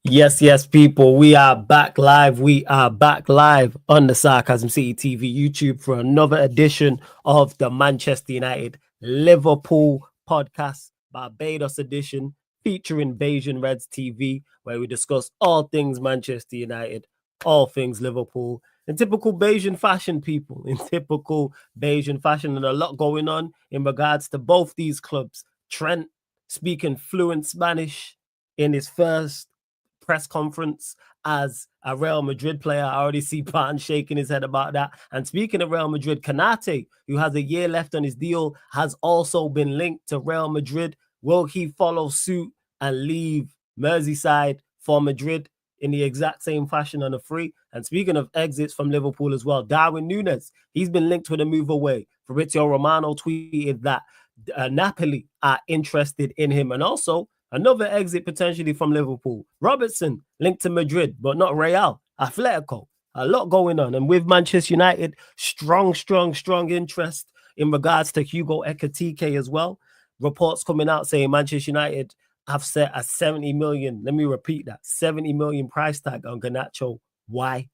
Yes, yes, people. We are back live. We are back live on the Sarcasm City TV YouTube for another edition of the Manchester United Liverpool podcast, Barbados edition, featuring Bayesian Reds TV, where we discuss all things Manchester United, all things Liverpool, in typical Bayesian fashion, people. In typical Bayesian fashion, and a lot going on in regards to both these clubs. Trent speaking fluent Spanish in his first press conference as a Real Madrid player. I already see Barton shaking his head about that. And speaking of Real Madrid, Konate, who has a year left on his deal, has also been linked to Real Madrid. Will he follow suit and leave Merseyside for Madrid in the exact same fashion on a free? And speaking of exits from Liverpool as well, Darwin Núñez, he's been linked with a move away. Fabrizio Romano tweeted that Napoli are interested in him. And also, another exit potentially from Liverpool. Robertson linked to Madrid, but not Real. Atletico. A lot going on. And with Manchester United, strong interest in regards to Hugo Ekitike as well. Reports coming out saying Manchester United have set a 70 million. Let me repeat that. 70 million price tag on Garnacho. Why?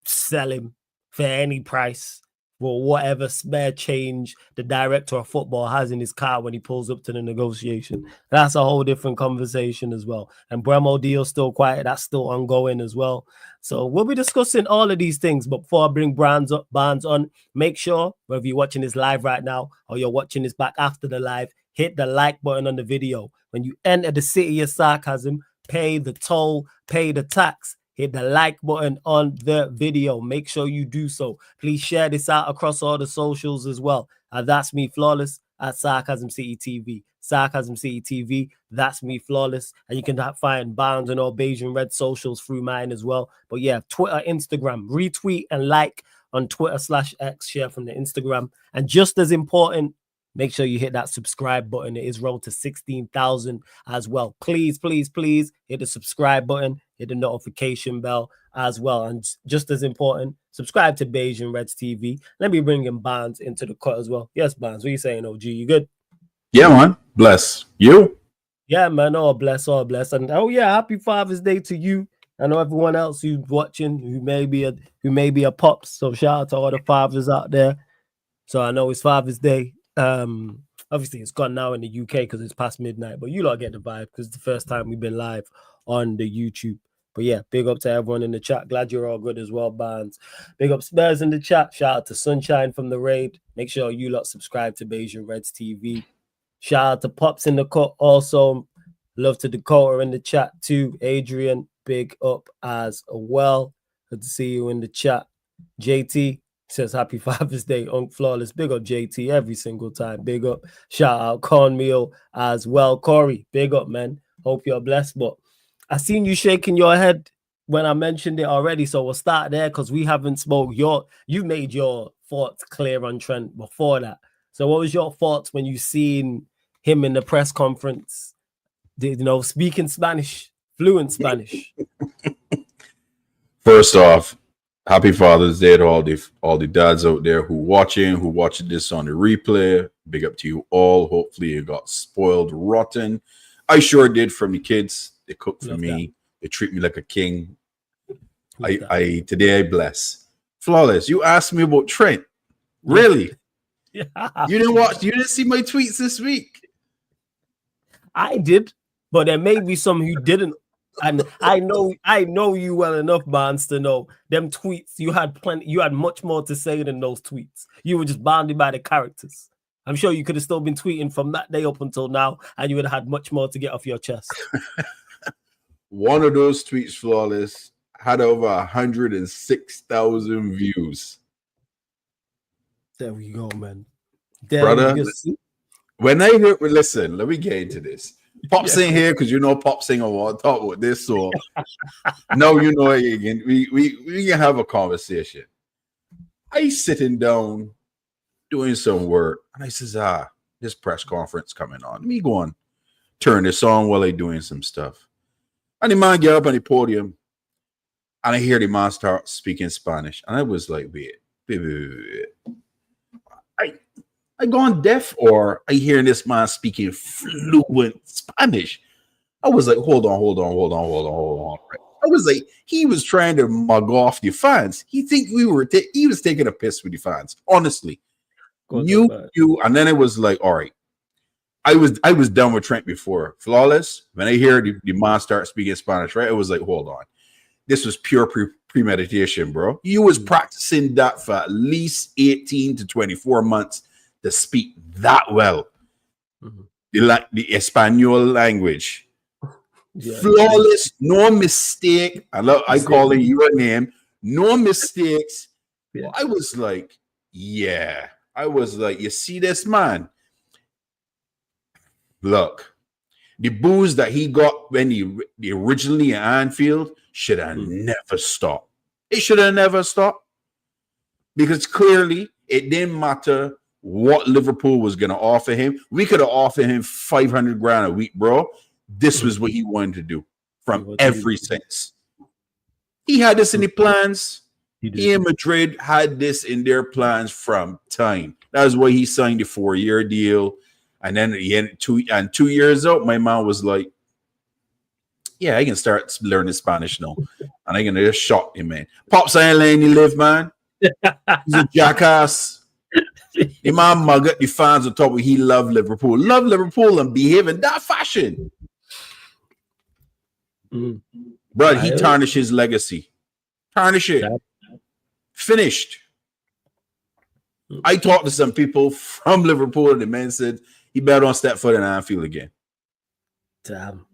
Sell him for any price. For whatever spare change the director of football has in his car when he pulls up to the negotiation. That's a whole different conversation as well. And Bremo deal still quiet. That's still ongoing as well. So we'll be discussing all of these things. But before I bring Barnes on, make sure, whether you're watching this live right now or you're watching this back after the live, hit the like button on the video. When you enter the city of sarcasm, pay the toll, pay the tax. Hit the like button on the video. Make sure you do so. Please share this out across all the socials as well. That's me, Flawless, at Sarcasm City TV. Sarcasm City TV, that's me, Flawless. And you can find Barnes and all Bayesian Red socials through mine as well. But yeah, Twitter, Instagram, retweet and like on Twitter/X, share from the Instagram. And just as important, make sure you hit that subscribe button. It is rolled to 16,000 as well. Please hit the subscribe button, hit the notification bell as well. And just as important, subscribe to Bayesian Reds TV. Let me bring in Barnes into the cut as well. Yes, Barnes, what are you saying, OG? You good? Yeah, man. Bless. You? Yeah, man. All bless. And oh yeah, happy Father's Day to you. I know everyone else who's watching who may be a pops. So shout out to all the fathers out there. So I know it's Father's Day. Obviously it's gone now in the UK because it's past midnight, but you lot get the vibe because it's the first time we've been live on the YouTube. But yeah, big up to everyone in the chat. Glad you're all good as well, Barnes. Big up Spurs in the chat. Shout out to Sunshine from the raid. Make sure you lot subscribe to Bayesian Reds TV. Shout out to Pops in the cut. Also, love to Dakota in the chat too. Adrian, big up as well. Good to see you in the chat. JT says happy Father's Day, Unc Flawless. Big up JT every single time. Big up. Shout out Cornmeal as well. Corey, big up, man. Hope you're blessed. But I seen you shaking your head when I mentioned it already. So we'll start there because we haven't spoke. You made your thoughts clear on Trent before that. So what was your thoughts when you seen him in the press conference, speaking Spanish, fluent Spanish? First off, happy Father's Day to all the dads out there who watching this on the replay. Big up to you all. Hopefully you got spoiled rotten. I sure did from the kids. They cook for me. They treat me like a king. Today I bless. Flawless. You asked me about Trent. Really? Yeah. You didn't watch? You didn't see my tweets this week? I did, but there may be some who didn't. And I know you well enough, Barnes, to know them tweets. You had much more to say than those tweets. You were just bounded by the characters. I'm sure you could have still been tweeting from that day up until now, and you would have had much more to get off your chest. One of those tweets, Flawless, had over 106,000 views. There we go, man. Brother, when I hear, listen, let me get into this. Pop's in here because Pop's in. I want to talk about this. So now again. We can have a conversation. I sitting down doing some work, and I says, this press conference coming on. Let me go on, turn this on while I doing some stuff. And the man get up on the podium, and I hear the man start speaking Spanish, and I was like, wait. I gone deaf, or I hearing this man speaking fluent Spanish? I was like, hold on. I was like, he was trying to mug off the fans. He was taking a piss with the fans. Honestly, you, and then it was like, all right. I was done with Trent before. Flawless. When I hear the man start speaking Spanish, right? It was like, hold on. This was pure premeditation, bro. You was practicing that for at least 18 to 24 months to speak that well. The Espanol language. Yeah. Flawless, no mistake. I calling you a name. No mistakes. Yeah. I was like, you see this man? Look, the booze that he got when he originally in Anfield should have never stopped. It should have never stopped because clearly it didn't matter what Liverpool was going to offer him. We could have offered him 500 grand a week, bro. This was what he wanted to do from every sense. He had this in the plans. He and Madrid had this in their plans from time. That's why he signed a 4-year deal. And then he had 2 years out, my mom was like, yeah, I can start learning Spanish now. And I'm going to just shock him, man. Pops ain't letting you live, man. He's a jackass. The man mug up the fans on top of he love Liverpool. Love Liverpool and behave in that fashion. Bro, he tarnished his legacy. Tarnish it. Finished. I talked to some people from Liverpool and the man said, he better don't step foot in Anfield again. Damn.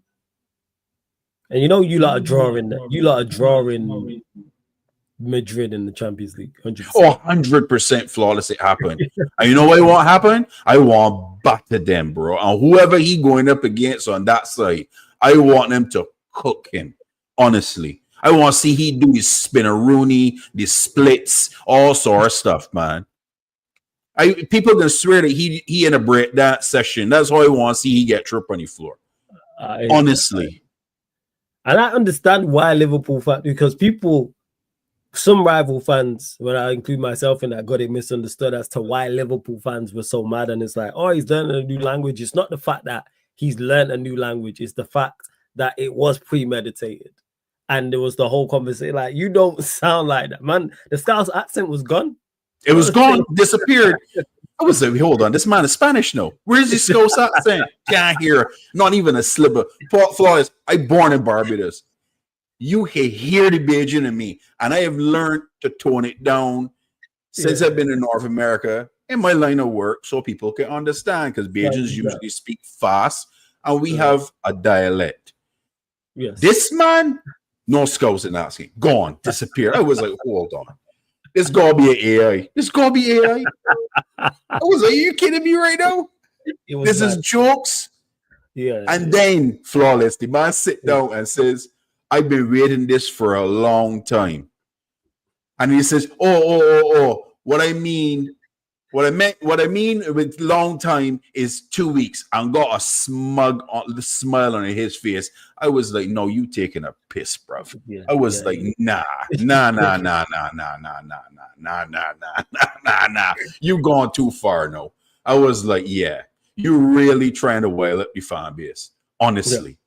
And you know you lot are drawing Madrid in the Champions League. 100%. Oh, 100% flawless it happened. And you know what won't happen? I want batter them, bro. And whoever he going up against on that side, I want them to cook him. Honestly. I want to see he do his spinneroonie, the splits, all sort of stuff, man. People can swear that he in a break that session. That's how I want to see he get tripped on the floor. Honestly. And I understand why Liverpool fans, because some rival fans, when I include myself in that, got it misunderstood as to why Liverpool fans were so mad. And it's like, oh, he's learning a new language. It's not the fact that he's learned a new language. It's the fact that it was premeditated. And there was the whole conversation. Like, you don't sound like that, man. The Scouse accent was gone. It was gone, disappeared. I was like, hold on, this man is Spanish now. Where's his Scouse accent? Can't hear, not even a sliver. Flores, I born in Barbados. You can hear the Beijing in me, and I have learned to tone it down since I've been in North America in my line of work, so people can understand. Because Bajans usually speak fast, and we have a dialect. Yes, this man, no Scouse in asking, gone, disappear. I was like, hold on. This gotta be an AI. This gotta be AI. I was like, are you kidding me right now? This is jokes. Yeah. And then, flawless, the man sit down and says, I've been waiting this for a long time. And he says, what I mean with long time is 2 weeks. And got a smile on his face. I was like, no, you taking a piss, bro. Yeah, I was like, nah. You gone too far, no. I was like, yeah, you really trying to whale up the fan base. Honestly.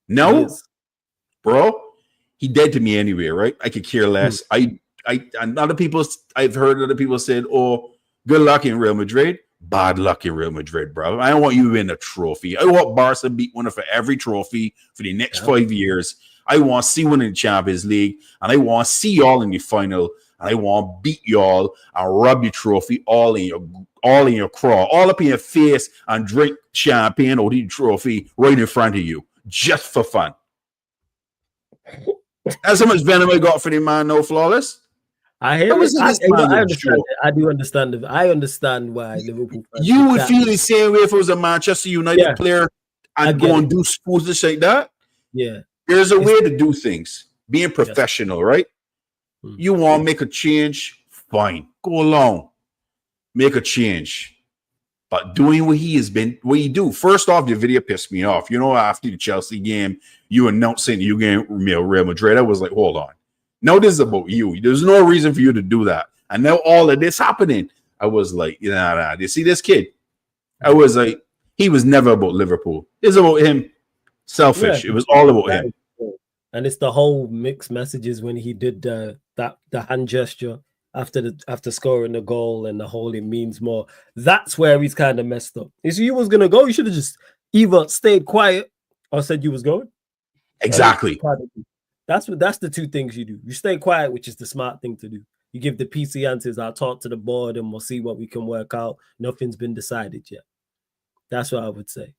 Yeah. No, bro, he dead to me anyway, right? I could care less. And other people, I've heard other people said, oh, good luck in Real Madrid. Bad luck in Real Madrid, bro. I don't want you to win a trophy. I want Barca beat one for every trophy for the next 5 years. I want to see one in the Champions League, and I want to see y'all in the final, and I want to beat y'all and rub your trophy all in your craw, all up in your face, and drink champagne or the trophy right in front of you, just for fun. That's how much venom I got for the man, no flawless. I hear it. I understand it. I do understand it. I understand why Liverpool fans. You would feel the same way if it was a Manchester United player and go and do foolish like that. Yeah. There's a way to do things. Being professional, right? You want to make a change, fine. Go along. Make a change. But doing what he do. First off, the video pissed me off. You know, after the Chelsea game, you announcing you game Real Madrid. I was like, hold on. No, this is about you. There's no reason for you to do that. And now all of this happening. I was like, nah. You see this kid? I was like, he was never about Liverpool. It's about him. Selfish. It was all about him. And it's the whole mixed messages when he did the hand gesture after scoring the goal and the whole it means more. That's where he's kind of messed up. If you was gonna go, you should have just either stayed quiet or said you was going. Exactly. That's the two things you do. You stay quiet, which is the smart thing to do. You give the PC answers. I'll talk to the board and we'll see what we can work out. Nothing's been decided yet. That's what I would say.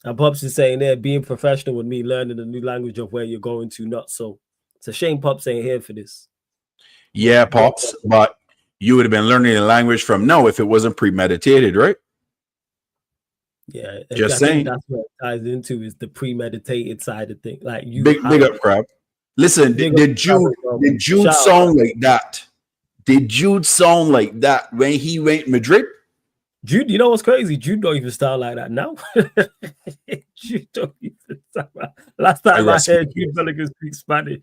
And Pops is saying there, being professional with me, learning a new language of where you're going to, not so. It's a shame Pops ain't here for this. Yeah, Pops, but you would have been learning the language from no if it wasn't premeditated, right? Yeah, just saying. That's what it ties into is the premeditated side of things. Like you, big up, Crab. Listen, did Jude sound like that? Did Jude sound like that when he went Madrid? Jude, you know what's crazy? Jude don't even sound like that now. Jude don't even sound like that. Last time I heard Jude Bellingham speak Spanish,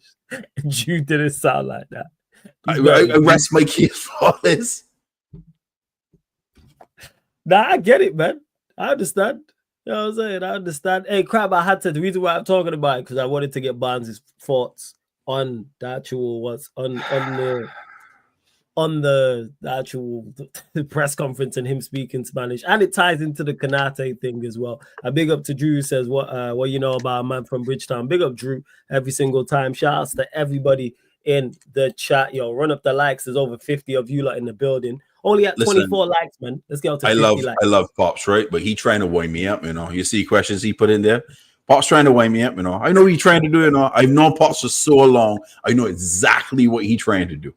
Jude didn't sound like that. I rest my case for this. Nah, I get it, man. I understand. You know what I'm saying? I understand. Hey, Crab, I had to. The reason why I'm talking about it because I wanted to get Barnes' thoughts on the actual what's on the actual press conference and him speaking Spanish, and it ties into the Konate thing as well. A big up to Drew, says what you know about a man from Bridgetown. Big up Drew every single time. Shout outs to everybody in the chat. Yo, run up the likes. There's over 50 of you lot in the building. Only at 24 likes, man. Let's get to 50 likes. I love Pops, right? But he trying to wind me up, you know. You see questions he put in there. Pops trying to wind me up, you know. I know what he's trying to do, you know. I've known Pops for so long. I know exactly what he's trying to do.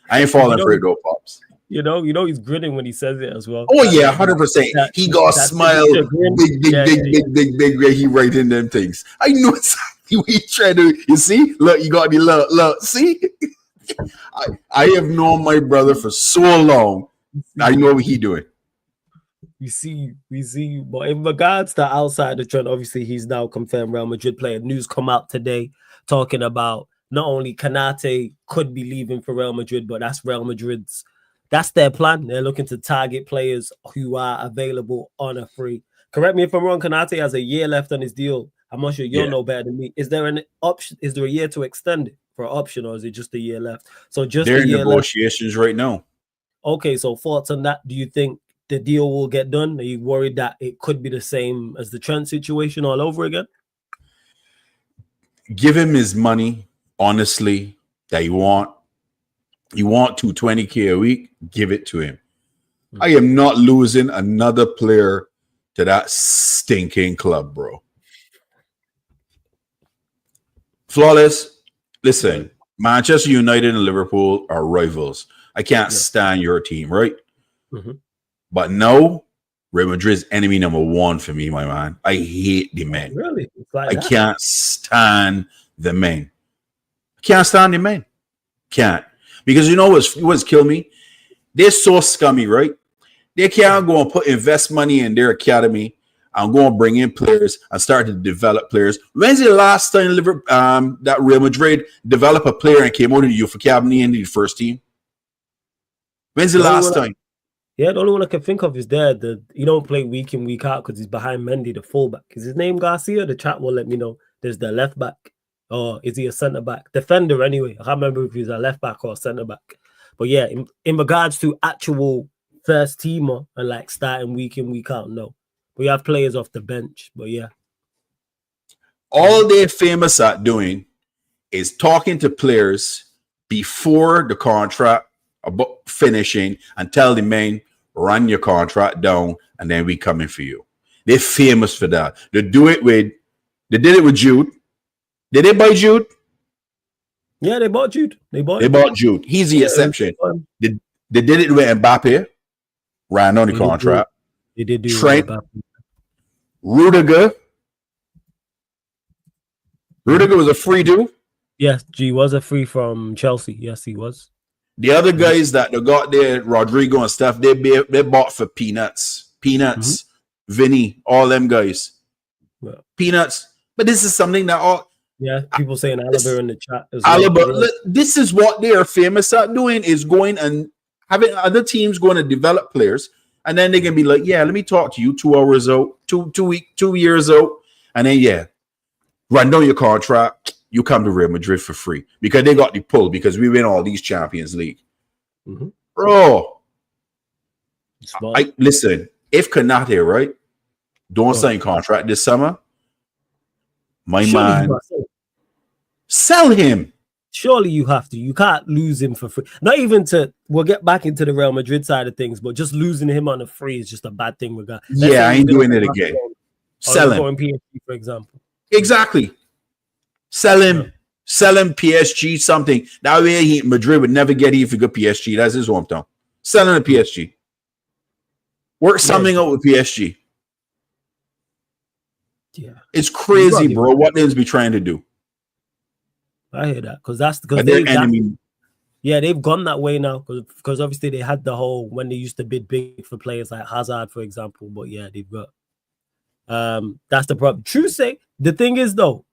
I ain't falling for it though, Pops. You know, he's grinning when he says it as well. Oh yeah, 100%. He got a smile, big. He writing them things. I know exactly what he's trying to do. You see, look, you got the look. See, I have known my brother for so long. I know what he's doing. We see you. But in regards to outside the trend, obviously he's now confirmed Real Madrid player. News come out today talking about not only Konate could be leaving for Real Madrid, but that's their plan. They're looking to target players who are available on a free. Correct me if I'm wrong, Konate has a year left on his deal. I'm not sure you'll know better than me. Is there an option? Is there a year to extend it for an option, or is it just a year left? So they're in negotiations right now. Okay, so thoughts on that? Do you think the deal will get done? Are you worried that it could be the same as the Trent situation all over again? Give him his money. Honestly, that you want $220K a week, give it to him. I am not losing another player to that stinking club, bro. Flawless. Listen, Manchester United and Liverpool are rivals. I can't stand your team, right? Mm-hmm. But no, Real Madrid's enemy number one for me, my man. I hate the men. Really? I can't stand the men. Can't stand him, man. Can't. Because you know what's killed me? They're so scummy, right? They can't go and invest money in their academy and go and bring in players and start to develop players. When's the last time that Real Madrid developed a player and came out of the youth academy into the first team? When's the last time? The only one I can think of is he don't play week in, week out because he's behind Mendy, the fullback. Is his name Garcia? The chat will let me know. There's the left back. Or is he a centre back? Defender, anyway. I can't remember if he's a left back or a centre back. But yeah, in regards to actual first teamer and like starting week in, week out, no. We have players off the bench, but yeah. All they're famous at doing is talking to players before the contract about finishing and tell the men, run your contract down and then we coming for you. They're famous for that. They did it with Jude. Did they buy Jude? Yeah, they bought Jude. They bought Jude. He's the exception. They did it with Mbappe. Ran on the contract. They did do Trent. Rudiger. Rudiger was a free dude. Yes, he was a free from Chelsea. Yes, he was. The other guys that they got there, Rodrigo and stuff, they bought for peanuts. Peanuts. Vinny, all them guys. Well, peanuts. But this is something that all... Yeah, people saying Alaba in the chat as well. This is what they are famous at doing, is going and having other teams going to develop players, and then they can be like, yeah, let me talk to you 2 hours out, 2 years out, and then run down your contract, you come to Real Madrid for free because they got the pull because we win all these Champions League. Mm-hmm. Bro, listen, if Konate, right, don't sign contract this summer, my man, sell him. Surely you have to. You can't lose him for free. Not even to, we'll get back into the Real Madrid side of things, but just losing him on a free is just a bad thing. Yeah, I ain't doing it again. Sell him. PSG, for example. Exactly. Sell him. Yeah. Sell him PSG something. That way Madrid would never get if you go PSG. That's his hometown. Sell him to PSG. Work something out with PSG. Yeah. It's crazy, bro. What they'll be trying to do. I hear that because they've gone that way now because obviously they had the whole when they used to bid big for players like Hazard, for example. But yeah, they've got that's the problem. True say the thing is though,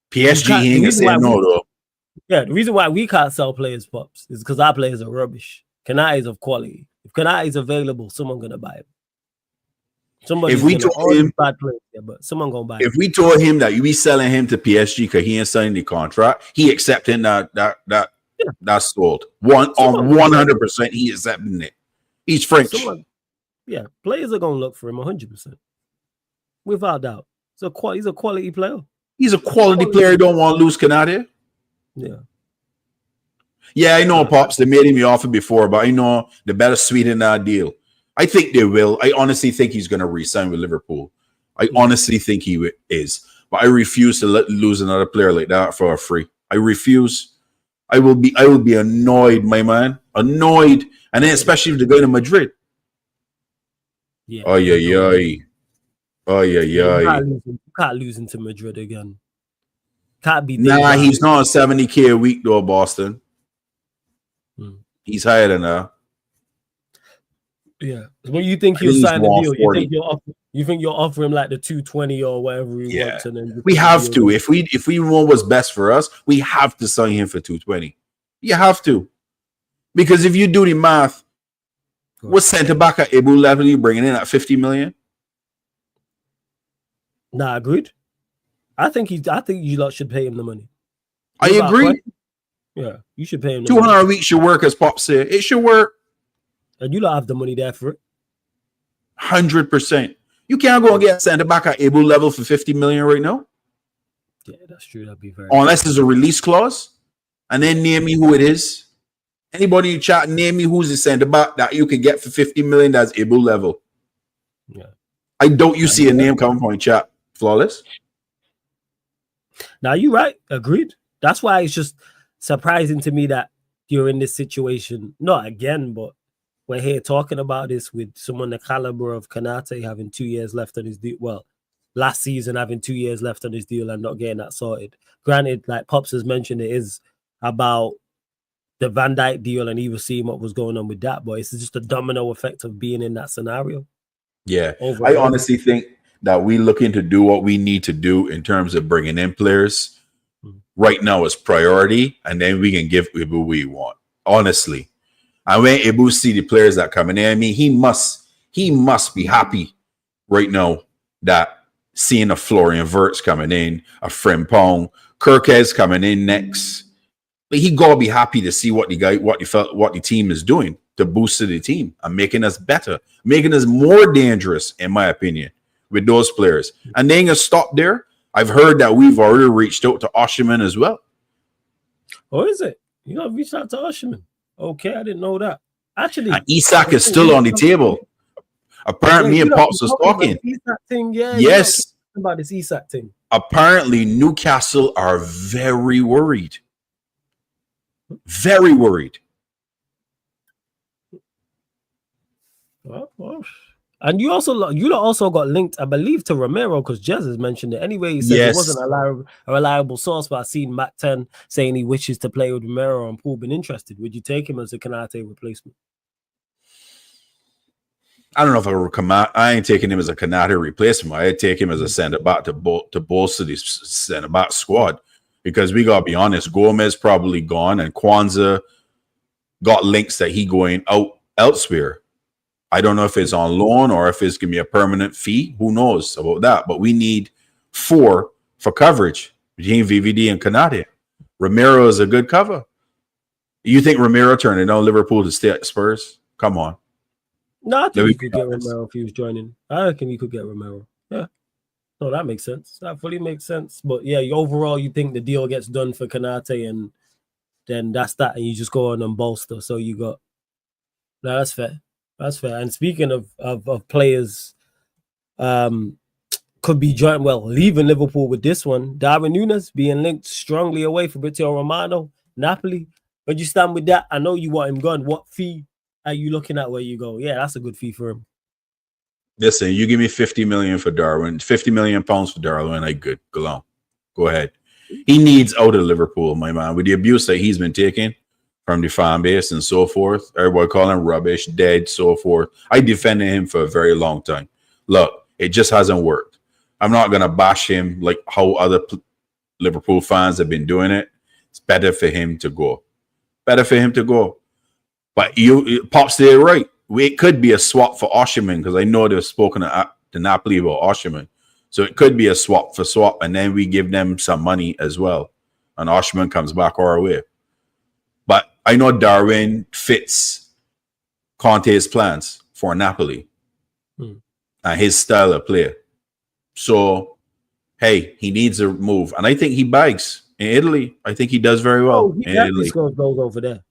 PSG ain't gonna say no though. Yeah, the reason why we can't sell players, Pops, is because our players are rubbish. Konate is of quality. If Konate is available, someone's gonna buy him. If we told him bad players, but someone gonna buy him. If we told him that you be selling him to PSG because he ain't signing the contract, he accepting that's sold. 100% he accepting it. He's French. Players are gonna look for him 100%. Without doubt. He's a quality player. He's a quality player. You don't want to lose Konate. Yeah. Yeah, I know, Pops. They made him the offer before, but I know they better sweeten that deal. I think they will. I honestly think he's going to re-sign with Liverpool. I honestly think he is. But I refuse to lose another player like that for a free. I refuse. I will be annoyed, my man. Annoyed. And then especially if they go to Madrid. Yeah. Oh, yeah. You can't lose into Madrid again. Can't be. Nah, he's not on 70K a week though, Boston. He's higher than that. Yeah. Well, you think he'll sign the deal? You think you'll offer him like the 220 or whatever he wants, and then we have to. If we want what's best for us, we have to sign him for 220. You have to, because if you do the math, what centre back at Ebu level you bringing in at 50 million? Nah, agreed. I think you lot should pay him the money. I agree. Yeah, you should pay him. 200 a week should work, as Pop said. It should work. And you don't have the money there for it. 100%. You can't go and get centre back at Ebu level for 50 million right now. Yeah, that's true. That'd be very. Unless there's a release clause, and then name me who it is. Anybody you chat, name me who's the centre back that you can get for 50 million. That's Ebu level. Yeah, I don't. You see a name coming from chat. Flawless. Now you're right. Agreed. That's why it's just surprising to me that you're in this situation. Not again, but we're here talking about this with someone the caliber of Konate having 2 years left on his deal. Well, last season having 2 years left on his deal and not getting that sorted. Granted, like Pops has mentioned, it is about the Van Dijk deal and he was seeing what was going on with that, but it's just a domino effect of being in that scenario. Yeah. I honestly think that we looking to do what we need to do in terms of bringing in players right now is priority, and then we can give Ibu we want. Honestly. And when Ibu see the players that coming in, I mean, he must be happy right now that seeing a Florian Wirtz coming in, a Frimpong, Kirkes coming in next. But he gotta be happy to see what the team is doing to boost the team and making us better, making us more dangerous, in my opinion, with those players. And they ain't gonna stop there. I've heard that we've already reached out to Osherman as well. Oh, is it? You know, reached out to Osherman. Okay, I didn't know that. Actually, and Isak is still on the table. Apparently, me and Pops was talking. Isak thing, yeah. Yes. About this Isak thing. Apparently, Newcastle are very worried. Very worried. Well. And you also got linked, I believe, to Romero because Jez has mentioned it. Anyway, he said it wasn't a reliable source, but I've seen Matt 10 saying he wishes to play with Romero and Paul been interested. Would you take him as a Konate replacement? I don't know if I ain't taking him as a Konate replacement. I'd take him as a centre back to bolster the centre back squad, because we gotta be honest, Gomez probably gone and Kwanzaa got links that he going out elsewhere. I don't know if it's on loan or if it's going to be a permanent fee. Who knows about that? But we need 4 for coverage between VVD and Konate. Romero is a good cover. You think Romero turning down Liverpool to stay at Spurs? Come on. No, I think you could get Romero if he was joining. I reckon you could get Romero. Yeah. No, that makes sense. That fully makes sense. But yeah, overall, you think the deal gets done for Konate, and then that's that, and you just go on and bolster. So you got. No, that's fair. That's fair. And speaking of players, could be joint leaving Liverpool with this one. Darwin Núñez being linked strongly away for Fabrizio Romano, Napoli. But you stand with that. I know you want him gone. What fee are you looking at where you go? Yeah, that's a good fee for him. Listen, you give me 50 million for Darwin, 50 million pounds for Darwin, I good. Go on. Go ahead. He needs out of Liverpool, my man, with the abuse that he's been taking from the fan base and so forth. Everybody calling him rubbish, dead, so forth. I defended him for a very long time. Look, it just hasn't worked. I'm not going to bash him like how other Liverpool fans have been doing it. It's better for him to go. Better for him to go. But Pop's there, right? It could be a swap for Osimhen, because I know they've spoken to Napoli about Osimhen. So it could be a swap for swap, and then we give them some money as well. And Osimhen comes back our way. But I know Darwin fits Conte's plans for Napoli and his style of play. So, hey, he needs a move. And I think he bags in Italy. I think he does very well in Italy. He scores goals over there.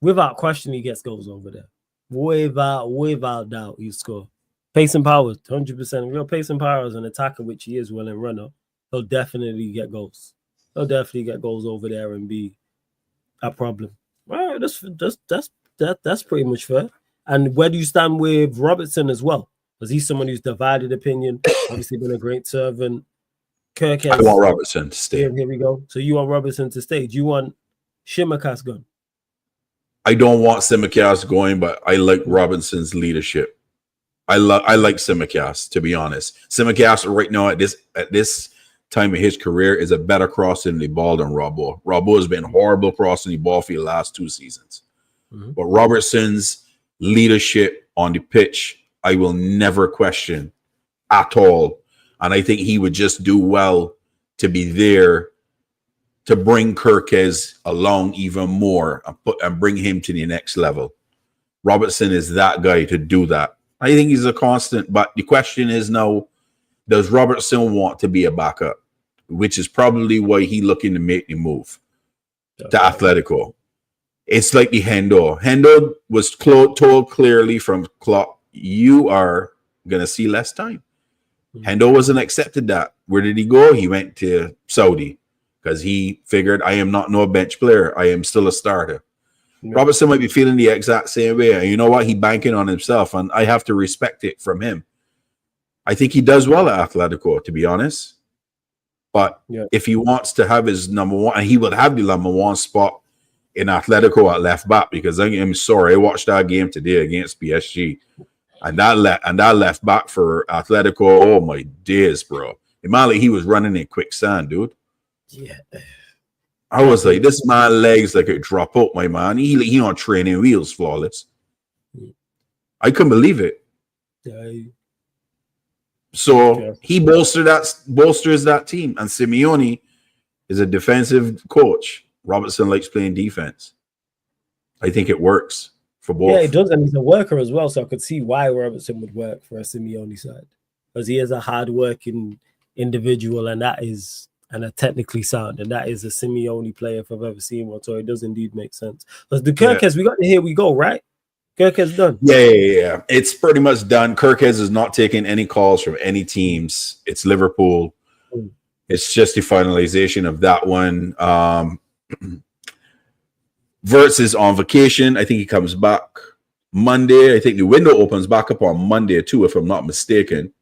Without question, he gets goals over there. Without doubt, he score. Pace and power, 100%. Real pace and power as an attacker, which he is, well in runner. He'll definitely get goals. He'll definitely get goals over there and be a problem. All right, that's pretty much fair. And where do you stand with Robertson as well? Because he's someone who's divided opinion. Obviously, been a great servant. Kirk has. I want Robertson to stay. Here we go. So you want Robertson to stay? Do you want Tsimikas gone? I don't want Tsimikas going, but I like Robinson's leadership. I like Tsimikas, to be honest. Tsimikas right now at this time of his career is a better crossing the ball than Robbo. Robbo has been horrible crossing the ball for the last 2 seasons. But Robertson's leadership on the pitch, I will never question at all. And I think he would just do well to be there to bring Kirkes along even more and bring him to the next level. Robertson is that guy to do that. I think he's a constant, but the question is now, does Robertson want to be a backup? Which is probably why he's looking to make the move to Atletico. It's like the Hendo. Hendo was told clearly from Klopp, you are going to see less time. Hendo wasn't accepted that. Where did he go? He went to Saudi because he figured, I am not no bench player. I am still a starter. Robertson might be feeling the exact same way. And you know what? He's banking on himself, and I have to respect it from him. I think he does well at Atletico, to be honest. But if he wants to have his number one, and he would have the number one spot in Atletico at left back, because I'm sorry, I watched that game today against PSG, and that left back for Atletico, oh my days, bro. Imali, he was running in quicksand, dude. Yeah. I was like, this man legs like it drop out, my man. He on training wheels, flawless. I couldn't believe it. So he bolsters that team, and Simeone is a defensive coach. Robertson likes playing defense. I think it works for both. Yeah, it does, and he's a worker as well. So I could see why Robertson would work for a Simeone side, because he is a hard-working individual, and that is a technically sound, and that is a Simeone player if I've ever seen one. So it does indeed make sense. Because the Kirkes, we got to here we go, right? Kirkes done. Yeah. It's pretty much done. Kirkes is not taking any calls from any teams. It's Liverpool. It's just the finalization of that one. Verts is on vacation. I think he comes back Monday. I think the window opens back up on Monday too, if I'm not mistaken.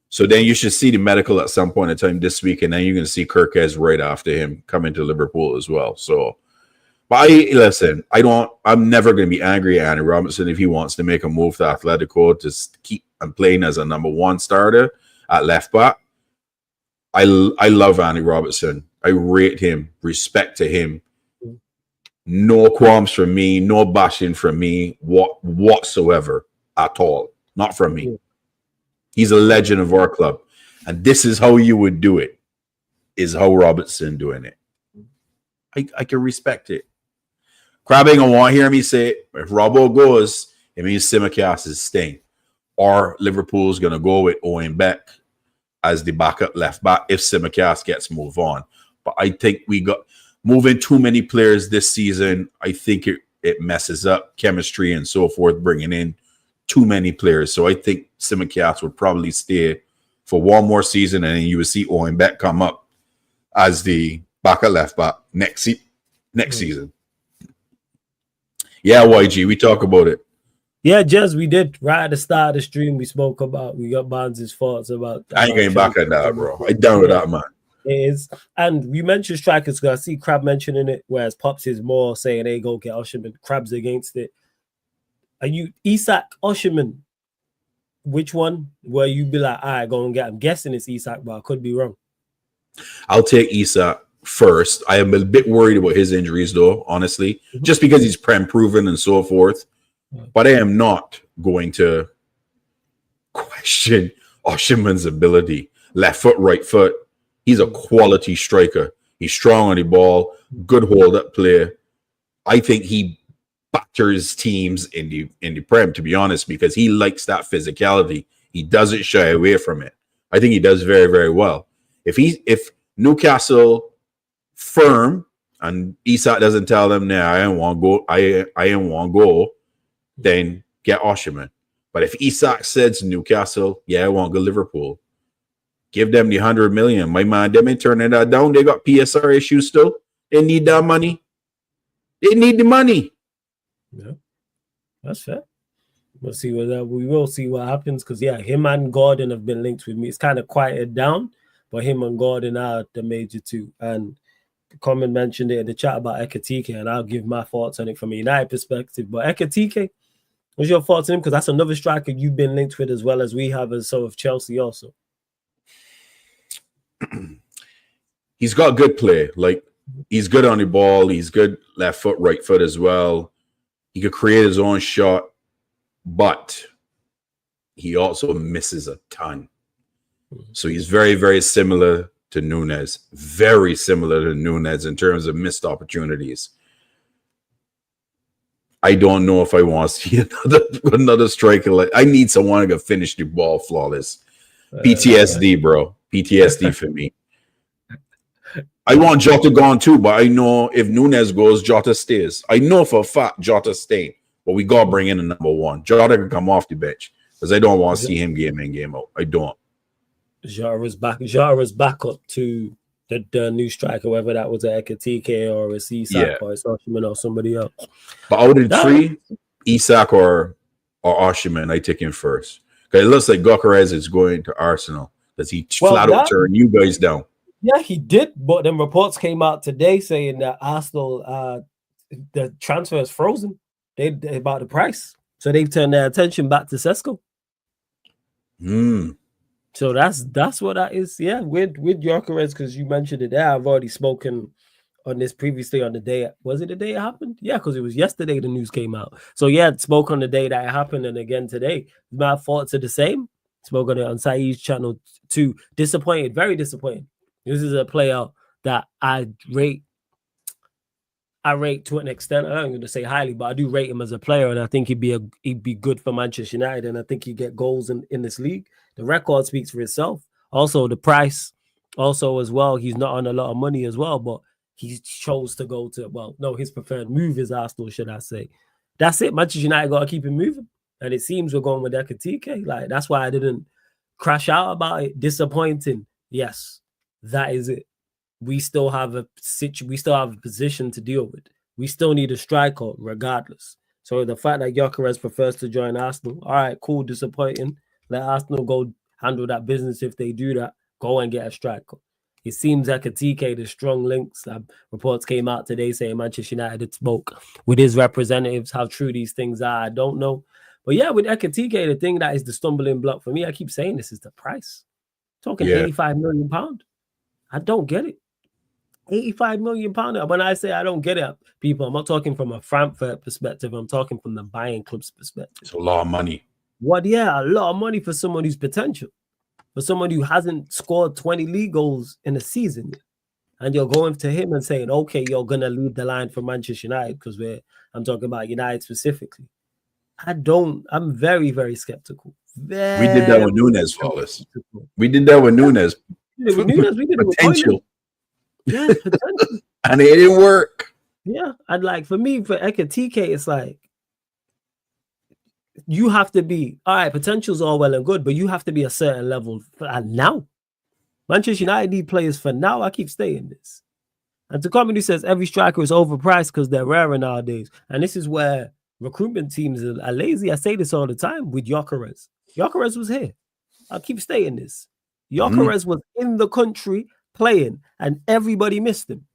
So then you should see the medical at some point in time this week, and then you're going to see Kirkes right after him coming to Liverpool as well. So, but I'm never going to be angry at Andy Robertson if he wants to make a move to Atletico to keep playing as a number one starter at left back. I love Andy Robertson. I rate him, respect to him. No qualms from me, no bashing from me whatsoever at all. Not from me. He's a legend of our club. And this is how you would do it. is how Robertson doing it. I can respect it. Crab ain't gonna want to hear me say it. If Robbo goes, it means Tsimikas is staying. Or Liverpool's gonna go with Owen Beck as the backup left back if Tsimikas gets moved on. But I think we got moving too many players this season. I think it messes up chemistry and so forth, bringing in too many players. So I think Tsimikas would probably stay for one more season, and then you would see Owen Beck come up as the backup left back next season. Yeah, YG, we talk about it. Yeah, Jez, we did right at the start of the stream. We got Barnes' thoughts about. I ain't getting back at that, bro. I done with that, man. It is, and we mentioned strikers because I see Crab mentioning it, whereas Pops is more saying, "Hey, go get Osherman." Crab's against it. Are you Isak Osherman? Which one? Where you be like, "All right, go and get." I'm guessing it's Isak, but I could be wrong. I'll take Isak first. I am a bit worried about his injuries, though, honestly, just because he's proven and so forth. But I am not going to question Osherman's ability. Left foot, right foot. He's a quality striker. He's strong on the ball, good hold-up player. I think he batters teams in the Prem, to be honest, because he likes that physicality. He doesn't shy away from it. I think he does very, very well. If Newcastle firm and Isak doesn't tell them, "Nah, I don't want to go. I don't want to go," then get Osherman. But if Isak says Newcastle, "Yeah, I want to go Liverpool," give them the 100 million. My man, them ain't turning that down. They got PSR issues still. They need that money. They need the money. Yeah, that's fair. We will see what happens because him and Gordon have been linked with me. It's kind of quieted down, but him and Gordon are the major two. And Common mentioned it in the chat about Ekitike, and I'll give my thoughts on it from a United perspective. But Ekitike, what's your thoughts on him? Because that's another striker you've been linked with as well as we have, and so of Chelsea also. He's got good play. Like, he's good on the ball. He's good left foot, right foot as well. He could create his own shot, but he also misses a ton. So he's very, very similar to Nunes. Very similar to Nunes in terms of missed opportunities. I don't know if I want to see another striker. Like, I need someone who can finish the ball flawless. PTSD, bro. PTSD for me. I want Jota gone too, but I know if Nunes goes, Jota stays. I know for a fact Jota staying, but we got to bring in a number one. Jota can come off the bench because I don't want to see him game in, game out. I don't. Jara's back up to the new striker, whether that was Ekitike or a Isak or Osherman or somebody else. But out of the three, Isak or Osherman, I take him first. Because it looks like Gyökeres is going to Arsenal because he flat out turned you guys down. Yeah, he did, but then reports came out today saying that Arsenal, the transfer is frozen. They about the price, so they've turned their attention back to Sesko. So that's what that is. Yeah, with Gyökeres, because you mentioned it there. I've already spoken on this previously on the day. Was it the day it happened? Yeah, because it was yesterday the news came out. So yeah, spoke on the day that it happened, and again today. My thoughts are the same. Spoke on it on Saeed's channel too. Disappointed, very disappointed. This is a player that I rate to an extent. I'm not going to say highly, but I do rate him as a player, and I think he'd be good for Manchester United, and I think he'd get goals in this league. The record speaks for itself. Also, the price, also as well. He's not on a lot of money as well, but he chose to go to, his preferred move is Arsenal, should I say. That's it. Manchester United got to keep him moving, and it seems we're going with Ekitike. Like, that's why I didn't crash out about it. Disappointing. Yes. That is it. We still have a position to deal with. We still need a striker regardless. So the fact that Gyökeres prefers to join Arsenal, all right, cool, disappointing. Let Arsenal go handle that business. If they do that, go and get a striker. It seems Ekitike, the strong links. Reports came out today saying Manchester United had spoke with his representatives. How true these things are, I don't know. But yeah, with Ekitike, the thing that is the stumbling block for me, I keep saying this, is the price. Talking £85 million. I don't get it. £85 million. When I say I don't get it, people, I'm not talking from a Frankfurt perspective. I'm talking from the buying club's perspective. It's a lot of money. What? Yeah, a lot of money for someone who's potential. for someone who hasn't scored 20 league goals in a season yet. And you're going to him and saying, okay, you're going to lead the line for Manchester United, because I'm talking about United specifically. I'm very, very skeptical. We did that with Nunes, Wallace. We did that with Nunes. We did it with Potential. Yeah, potential. And it didn't work. Yeah. And like for me, for Ekitike, it's like you have to be, all right, potential's all well and good, but you have to be a certain level now. Manchester United need players for now. I keep saying this. And to come who says every striker is overpriced because they're rarer nowadays. And this is where recruitment teams are lazy. I say this all the time with Gyökeres. Gyökeres was here. I keep saying this. Gyökeres was in the country playing and everybody missed him.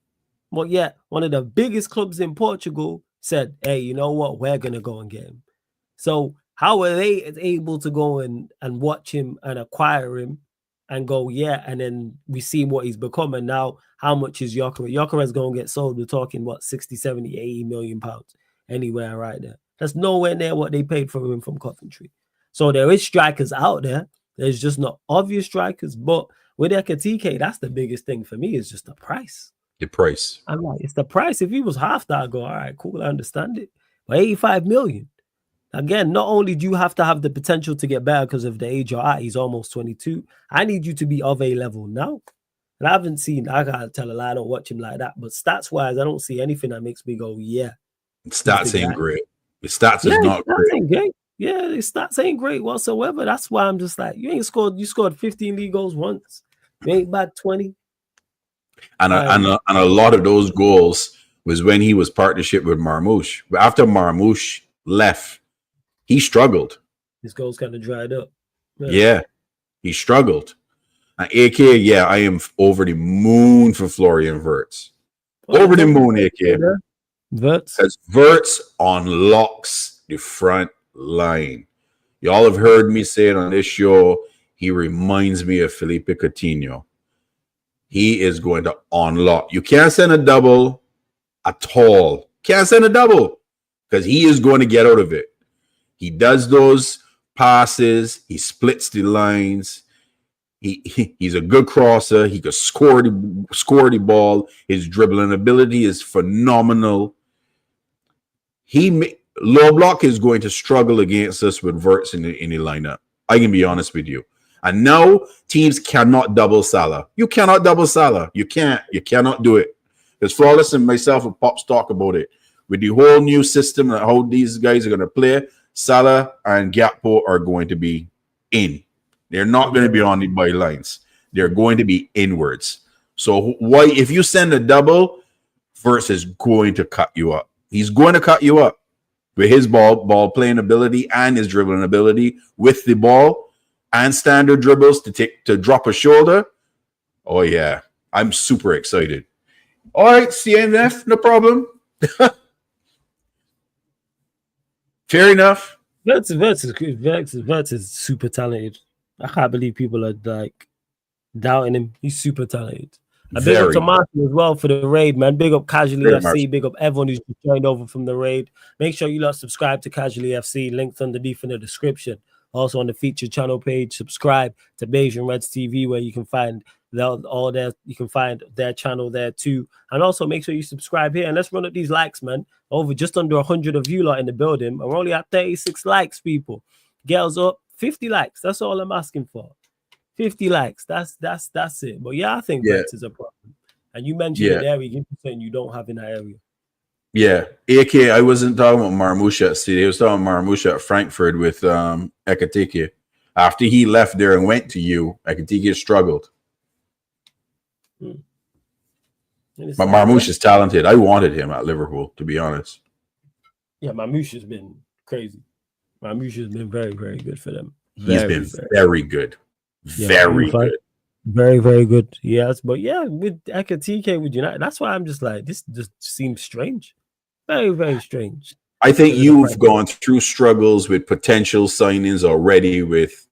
But yet, one of the biggest clubs in Portugal said, hey, you know what? We're going to go and get him. So how are they able to go and watch him and acquire him and go, yeah, and then we see what he's become. And now how much is Gyökeres? Gyökeres going to get sold. We're talking, what, 60, 70, 80 million pounds anywhere right there. That's nowhere near what they paid for him from Coventry. So there is strikers out there. There's just not obvious strikers. But with Ekitike, that's the biggest thing for me is just the price. The price. I'm like, it's the price. If he was half that, I go, all right, cool, I understand it. But 85 million. Again, not only do you have to have the potential to get better because of the age you're at, he's almost 22. I need you to be of a level now. And I haven't seen, I gotta tell a lie, I don't watch him like that. But stats-wise, I don't see anything that makes me go, yeah. Stats ain't great. The stats is not great. Ain't great. Yeah, the stats ain't great whatsoever. That's why I'm just like, you scored 15 league goals once. You ain't back 20. And a lot of those goals was when he was partnership with Marmoush. But after Marmoush left, he struggled. His goals kind of dried up. Yeah, he struggled. And AK, yeah, I am over the moon for Florian Wirtz. Over the moon, AK. Wirtz. Because Wirtz unlocks the front line. Y'all have heard me say it on this show. He reminds me of Felipe Coutinho. He is going to unlock. You can't send a double at all. Can't send a double because he is going to get out of it. He does those passes. He splits the lines. He's a good crosser. He could score the ball. His dribbling ability is phenomenal. Low block is going to struggle against us with Wirtz in the lineup. I can be honest with you. And now teams cannot double Salah. You cannot double Salah. You can't. You cannot do it. Because Flawless and myself and Pops talk about it. With the whole new system and how these guys are going to play, Salah and Gakpo are going to be in. They're not going to be on the bylines. They're going to be inwards. So why, if you send a double, Wirtz is going to cut you up. He's going to cut you up with his ball playing ability and his dribbling ability with the ball and standard dribbles to drop a shoulder. Oh yeah, I'm super excited. All right, CNF, no problem. Fair enough. Wirtz is super talented. I can't believe people are like doubting him. He's super talented. And big up to Martin as well for the raid, man. Big up Casually FC. Big up everyone who's joined over from the raid. Make sure you lot subscribe to Casually FC. Linked underneath in the description. Also on the featured channel page, subscribe to Bayesian Reds TV, where you can find their channel there too. And also make sure you subscribe here. And let's run up these likes, man. Over just under 100 of you lot in the building. We're only at 36 likes, people. Girls up 50 likes. That's all I'm asking for. 50 likes. That's it. But yeah, I think Wirtz is a problem. And you mentioned an area, give me something you don't have in that area. Yeah. AK, I wasn't talking about Marmoush at City. I was talking about Marmoush at Frankfurt with Ekitike. After he left there and went to you, Ekitike struggled. But Marmoush is talented. I wanted him at Liverpool, to be honest. Yeah, Marmoush has been crazy. Marmoush has been very, very good for them. He's been very good. Very good. Very, very good. Yes, but yeah, with Ekitike, with United, that's why I'm just like, this just seems strange. Very, very strange. I think you've gone through struggles with potential signings already with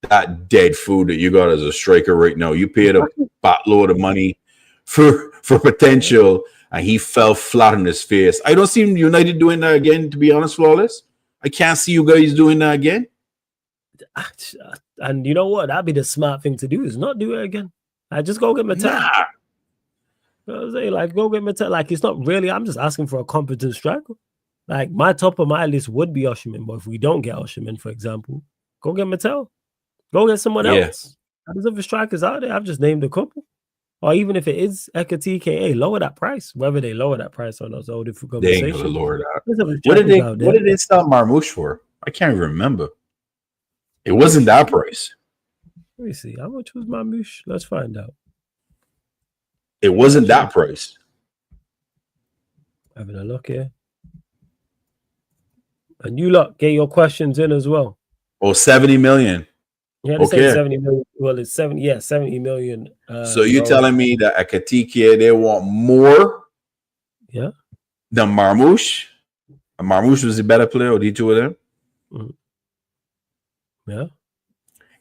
that dead food that you got as a striker right now. You paid a buttload of money for potential, and he fell flat on his face. I don't see United doing that again, to be honest, Flawless. I can't see you guys doing that again. And you know what? That'd be the smart thing to do is not do it again. I just go get Mattel. Nah. You know what I'm saying? Like, go get Mattel. Like, it's not really, I'm just asking for a competent striker. Like, my top of my list would be Osherman, but if we don't get Osherman, for example, go get Mattel. Go get someone else. There's other strikers out there. I've just named a couple. Or even if it is Ekitike, hey, lower that price. Whether they lower that price or not, it's a whole different conversation. They ain't gonna lower that. What did they sell Marmouche for? I can't even remember. It wasn't that price. Let me see. How much was Marmouche? Let's find out. It wasn't that price. Having a look here. And you lot get your questions in as well. Oh, 70 million. Yeah, they say 70 million. Well, it's 70 million. So you're telling me that Ekitike, they want more than Marmouche? And Marmouche was a better player, or the two of them? Mm-hmm. Yeah.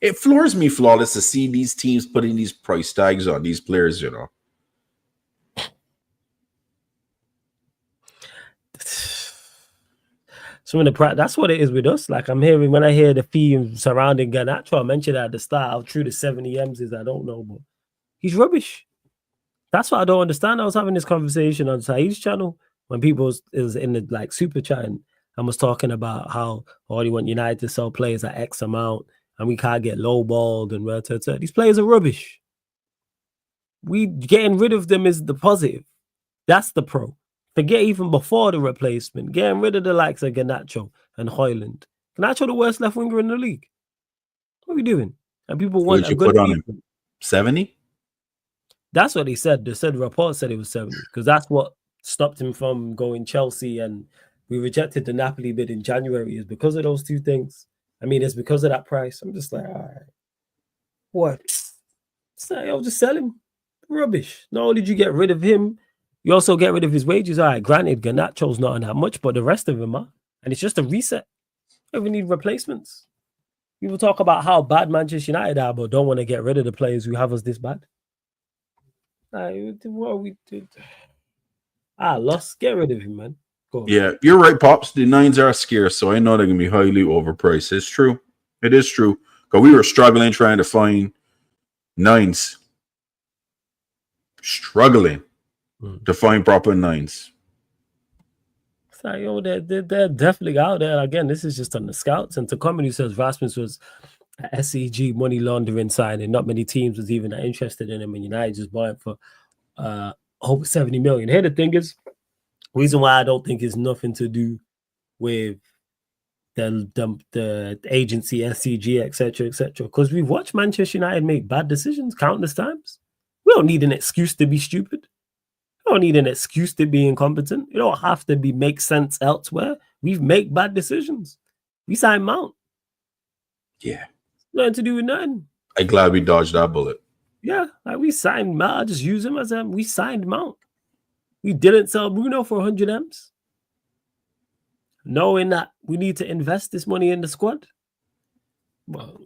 It floors me, Flawless, to see these teams putting these price tags on these players, you know. So that's what it is with us. Like I'm hearing when I hear the theme surrounding Garnacho, I mentioned at the start how true the 70 M's is. I don't know, but he's rubbish. That's what I don't understand. I was having this conversation on Saeed's channel when people is in the like super chat and was talking about how they want United to sell players at X amount and we can't get lowballed and these players are rubbish. We getting rid of them is the positive. That's the pro. Forget even before the replacement. Getting rid of the likes of Garnacho and Højlund. Garnacho the worst left winger in the league. What are we doing? And people want what you put on him? 70? That's what he said. The report said it was 70 because that's what stopped him from going Chelsea, and we rejected the Napoli bid in January is because of those two things. I mean, it's because of that price. I'm just like, all right, what? So, yo, just sell him. Rubbish. Not only did you get rid of him, you also get rid of his wages. All right, granted, Garnacho's not on that much, but the rest of them are. And it's just a reset. You don't need replacements. People talk about how bad Manchester United are, but don't want to get rid of the players who have us this bad. What are we doing? Lost. Get rid of him, man. Go on. Yeah, you're right, Pops. The nines are scarce, so I know they're going to be highly overpriced. It's true. It is true. Because we were struggling trying to find nines. Struggling to find proper nines. So, yo, they're definitely out there. Again, this is just on the scouts. And to comment who says Rasmus was a SEG money laundering signing. Not many teams was even interested in him, and United just bought him for over 70 million. Here, the thing is, reason why I don't think it's nothing to do with the agency, SCG, etc., because we've watched Manchester United make bad decisions countless times. We don't need an excuse to be stupid. We don't need an excuse to be incompetent. You don't have to make sense elsewhere. We've made bad decisions. We signed Mount. Yeah. Nothing to do with nothing. I'm glad we dodged that bullet. Yeah, like we signed Mount. I just use him as we signed Mount. We didn't sell Bruno for 100 M's. Knowing that we need to invest this money in the squad. Well,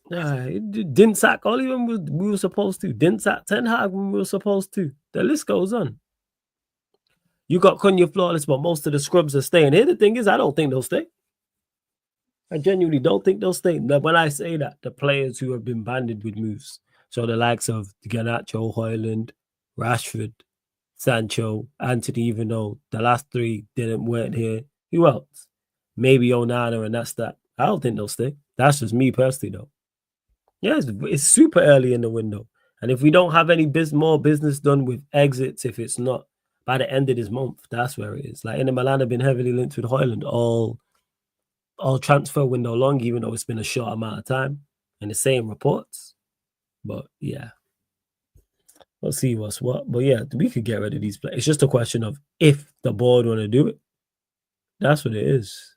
didn't sack Oliver when we were supposed to. Didn't sack Ten Hag when we were supposed to. The list goes on. You got Cunha flawless, but most of the scrubs are staying. Here, the thing is, I don't think they'll stay. I genuinely don't think they'll stay. When I say that, the players who have been banded with moves, so the likes of Garnacho, Højlund, Rashford, Sancho, Anthony, even though the last three weren't here. Who else? Maybe Onana, and that's that. I don't think they'll stay. That's just me personally, though. Yeah, it's super early in the window. And if we don't have any more business done with exits, if it's not by the end of this month, that's where it is. Like Inter Milan have been heavily linked with Højlund all transfer window long, even though it's been a short amount of time. And the same reports. But yeah. We'll see what's what. But yeah, we could get rid of these players. It's just a question of if the board want to do it. That's what it is.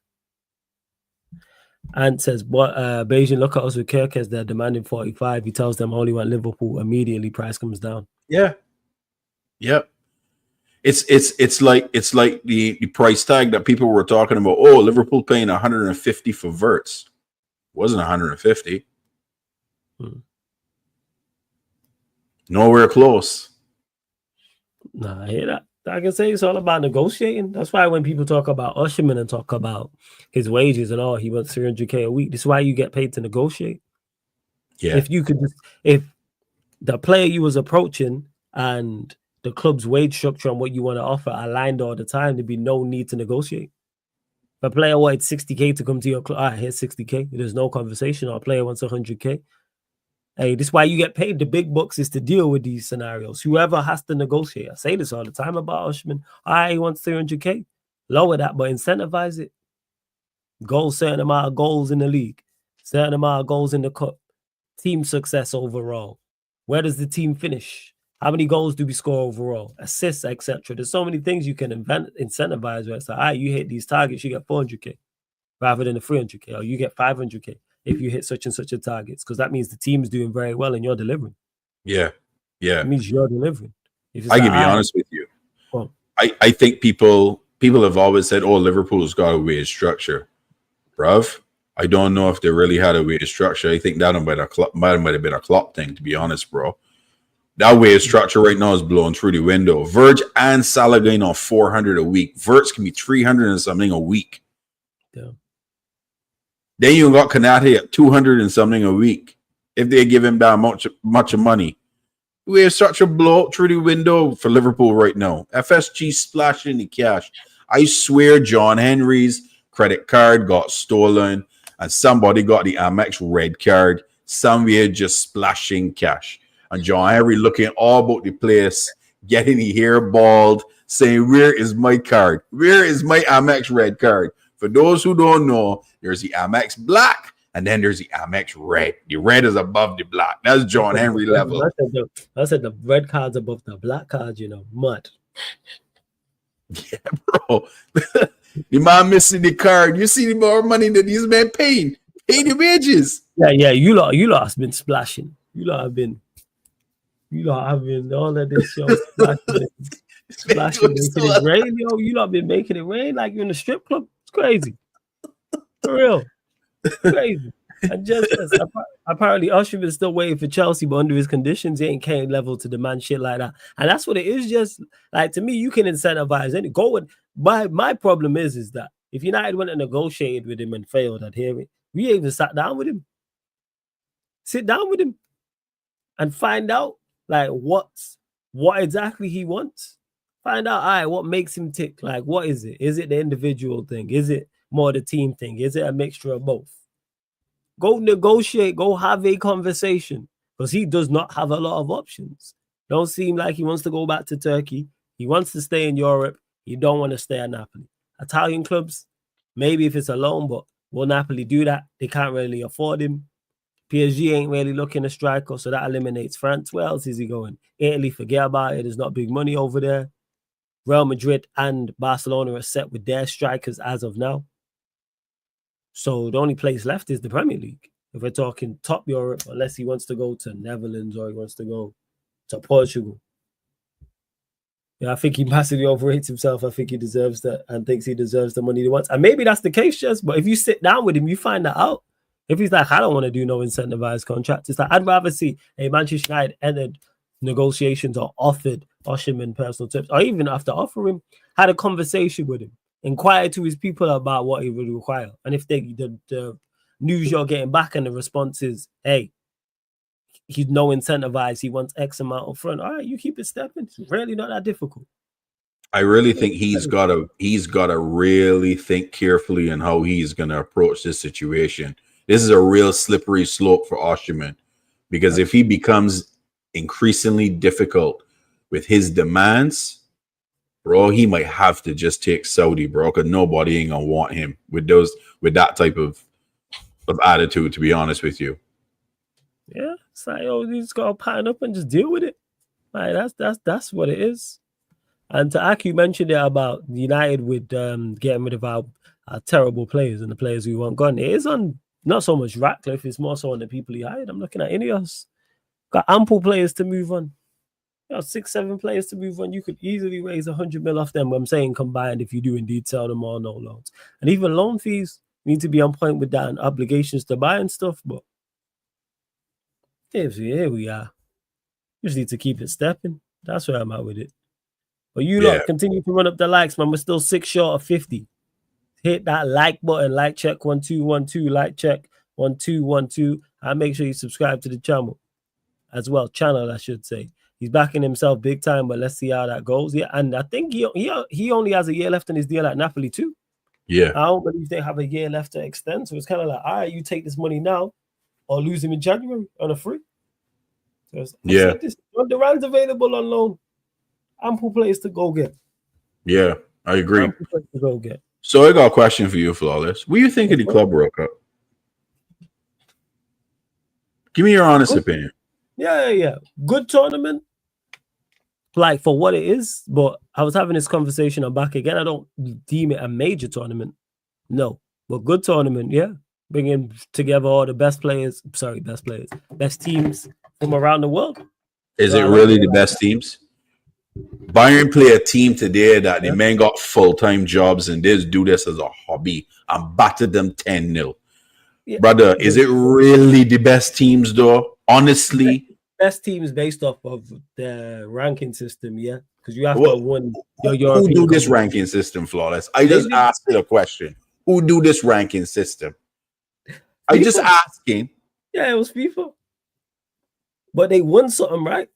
Ant says, but Beijing look at us with Kirkes, they're demanding 45. He tells them only want Liverpool. Immediately price comes down. Yeah. Yep. It's like the price tag that people were talking about. Oh, Liverpool paying 150 for Wirtz. Wasn't 150. Nowhere close. Nah, I hear that. I can say it's all about negotiating. That's why when people talk about Osherman and talk about his wages and all, he wants 300K a week. This is why you get paid to negotiate. Yeah. If you could just, if the player you was approaching and the club's wage structure and what you want to offer aligned all the time, there'd be no need to negotiate. If a player wanted 60K to come to your club, all right, here's 60K. There's no conversation. Or a player wants 100K. Hey, this is why you get paid the big bucks, is to deal with these scenarios. Whoever has to negotiate. I say this all the time about Osimhen. All right, he wants 300K. Lower that, but incentivize it. Goal, certain amount of goals in the league, certain amount of goals in the cup, team success overall. Where does the team finish? How many goals do we score overall? Assists, etc. There's so many things you can incentivize where it's like, all right, you hit these targets, you get 400K rather than the 300K, or you get 500K if you hit such and such a targets, because that means the team's doing very well and you're delivering. Yeah. It means you're delivering. I can be honest with you. I think people have always said, oh, Liverpool's got a weird structure. Bruv, I don't know if they really had a weird structure. I think that might have been a Klopp thing, to be honest, bro. That weird structure right now is blowing through the window. Verge and Salah going on 400 a week. Verge can be 300 and something a week. Yeah. Then you got Konate at 200 and something a week. If they give him that much of money. Weird structure blow through the window for Liverpool right now. FSG splashing the cash. I swear John Henry's credit card got stolen and somebody got the Amex red card somewhere just splashing cash. And John Henry looking all about the place, getting the hair bald, saying, where is my card? Where is my Amex red card? For those who don't know, there's the Amex black and then there's the Amex red. The red is above the black. That's John Henry level. I said the red card's above the black card, mud. Yeah, bro. The man missing the card. You see the more money that these men paying. Pay the wages. Yeah. You lot have been splashing. You lot have been all of this, splashing, making it rain, yo. You lot been making it rain like you're in a strip club. It's crazy. For real. Crazy. And just apparently Osimhen is still waiting for Chelsea, but under his conditions, he ain't Kane level to demand shit like that. And that's what it is. Just like, to me, you can incentivize any go with. My problem is that if United went and negotiated with him and failed at hearing, we even sat down with him. Sit down with him and find out like what exactly he wants. Find out, all right, what makes him tick. Like, what is it? Is it the individual thing? Is it more the team thing? Is it a mixture of both? Go negotiate, go have a conversation, because he does not have a lot of options. Don't seem like he wants to go back to Turkey. He wants to stay in Europe. He don't want to stay at Napoli. Italian clubs, maybe if it's a loan, but will Napoli do that? They can't really afford him. PSG ain't really looking a striker, so that eliminates France. Where else is he going? Italy, forget about it. There's not big money over there. Real Madrid and Barcelona are set with their strikers as of now. So the only place left is the Premier League. If we're talking top Europe, unless he wants to go to Netherlands or he wants to go to Portugal. Yeah, I think he massively overrates himself. I think he deserves that and thinks he deserves the money he wants. And maybe that's the case, just, but if you sit down with him, you find that out. If he's like, I don't want to do no incentivized contract, it's like, I'd rather see a Manchester United entered negotiations or offered Osimhen personal terms, or even after offering, had a conversation with him, inquire to his people about what he would require. And if the news you're getting back and the response is, hey, he's no incentivized, he wants X amount up front, all right, you keep it stepping. It's really not that difficult. I really think he's got to really think carefully on how he's going to approach this situation. This is a real slippery slope for Osimhen, because if he becomes increasingly difficult with his demands, bro, he might have to just take Saudi, bro, because nobody ain't gonna want him with that type of attitude, to be honest with you. Yeah, it's like, you just gotta pattern up and just deal with it. Like that's what it is. And to Aki mentioned it about United with getting rid of our terrible players and the players we want gone. It is on not so much Ratcliffe, it's more so on the people he hired. I'm looking at Ineos. Got ample players to move on. 6-7 players to move on. You could easily raise 100 mil off them. I'm saying combined, if you do indeed sell them all, no loans. And even loan fees need to be on point with that and obligations to buy and stuff. But here we are. You just need to keep it stepping. That's where I'm at with it. But you lot continue to run up the likes, man. We're still 6 short of 50. Hit that like button. Like check 1212. Like check 1212. And make sure you subscribe to the channel as well. Channel, I should say. He's backing himself big time, but let's see how that goes. Yeah, and I think he only has a year left in his deal at Napoli too. Yeah. I don't believe they have a year left to extend. So it's kind of like, all right, you take this money now or lose him in January on a free. So Duran's available on loan. Ample players to go get. Yeah, I agree. Ample players to go get. So I got a question for you, Flawless. What do you think of the Club World Cup? Give me your honest opinion. Yeah. Good tournament. Like for what it is, but I was having this conversation. I'm back again. I don't deem it a major tournament. No, but good tournament. Yeah. Bringing together all the best teams from around the world. Is it really the best teams? Bayern play a team today that the men got full-time jobs and they do this as a hobby and battered them 10-0. Yeah. Brother, is it really the best teams though? Honestly, best teams based off of the ranking system, yeah. Because you have to win your who do this ranking system, Flawless? I just asked you a question. Who do this ranking system? I just asking. Yeah, it was FIFA. But they won something, right?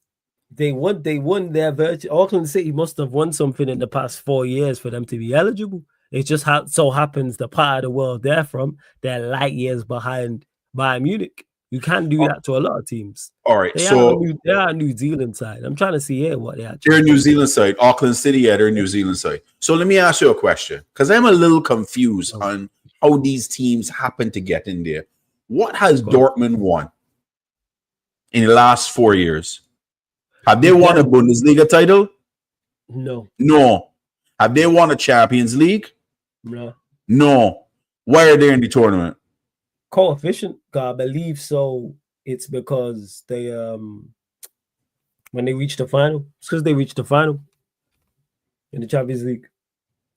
They won their virtue. Auckland City must have won something in the past 4 years for them to be eligible. It just so happens the part of the world they're from, they're light years behind Bayern Munich. You can't do that to a lot of teams. All right, they are New Zealand side. I'm trying to see here what they are. They're New Zealand side. Auckland City, they're New Zealand side. So let me ask you a question, because I'm a little confused on how these teams happen to get in there. What has Dortmund won in the last 4 years? Have they won a Bundesliga title? No. Have they won a Champions League? No. Why are they in the tournament? Coefficient, I believe so. It's because they when they reached the final. It's because they reached the final in the Champions League.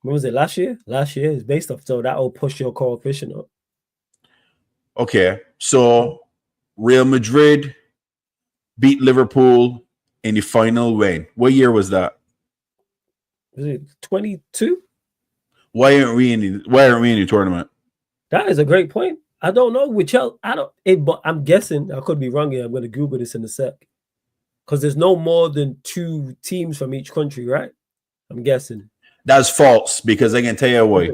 When was it? Last year? Last year is based off, so that will push your coefficient up. Okay, so Real Madrid beat Liverpool in the final when? What year was that? Was it 22? Why aren't we in the tournament? That is a great point. I don't know with Chelsea. But I'm guessing, I could be wrong here. I'm going to Google this in a sec. Because there's no more than 2 teams from each country, right? I'm guessing. That's false, because I can tell you why.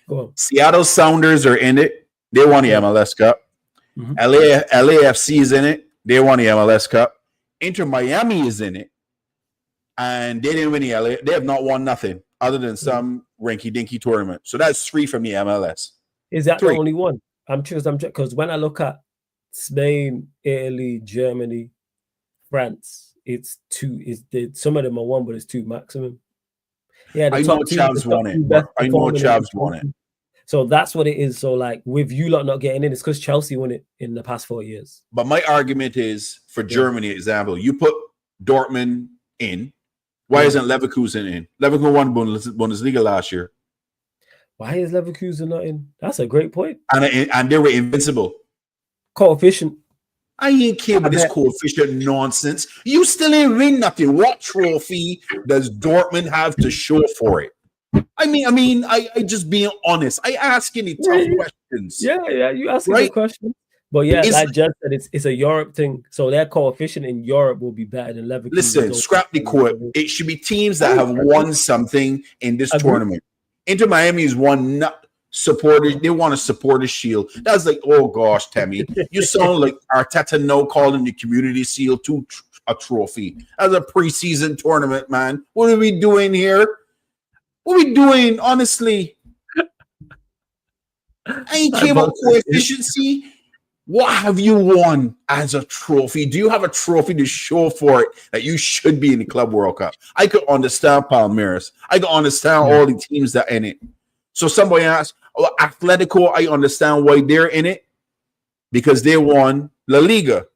Go on. Seattle Sounders are in it. They won the MLS Cup. Mm-hmm. LAFC is in it. They won the MLS Cup. Inter Miami is in it. And they didn't win the LA. They have not won nothing other than some rinky-dinky tournament. So that's 3 from the MLS. Is that 3? The only one? Because when I look at Spain, Italy, Germany, France, it's 2. Some of them are 1, but it's 2 maximum. Yeah, I know Chavs won it. So that's what it is. So like with you lot not getting in, it's because Chelsea won it in the past 4 years. But my argument is for Germany, example, you put Dortmund in. Why isn't Leverkusen in? Leverkusen won Bundesliga last year. Why is Leverkusen not in? That's a great point. And they were invincible. Coefficient. I ain't care about this coefficient nonsense. You still ain't win nothing. What trophy does Dortmund have to show for it? I mean, I just being honest. I ask any tough questions. Yeah, you asking the question. But yeah, like Jed said, it's a Europe thing. So their coefficient in Europe will be better than Leverkusen. Listen, scrap the court. It should be teams that have won something in this tournament. Inter Miami is one supporters. They want a supporter shield. That's like, oh gosh, Tammy, you sound like Arteta no calling the community seal to a trophy. As a preseason tournament, man. What are we doing here? What are we doing, honestly? I ain't care about coefficiency. What have you won as a trophy? Do you have a trophy to show for it that you should be in the Club World Cup? I could understand Palmeiras. I could understand all the teams that are in it. So somebody asked, Atletico, I understand why they're in it. Because they won La Liga.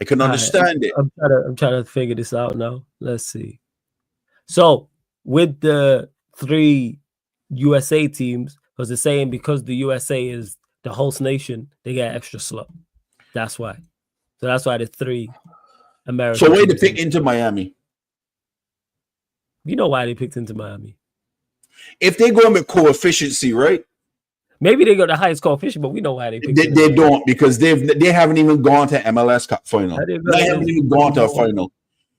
I can understand it. I'm trying to figure this out now. Let's see. So with the 3 USA teams, because they're saying because the USA is the host nation, they get extra slot. That's why. So that's why the 3 American. So why they pick Inter Miami? You know why they picked Inter Miami? If they go with coefficiency, right? Maybe they got the highest coefficient, but we know why they picked They don't, because they haven't even gone to MLS Cup final. They haven't even gone to a final.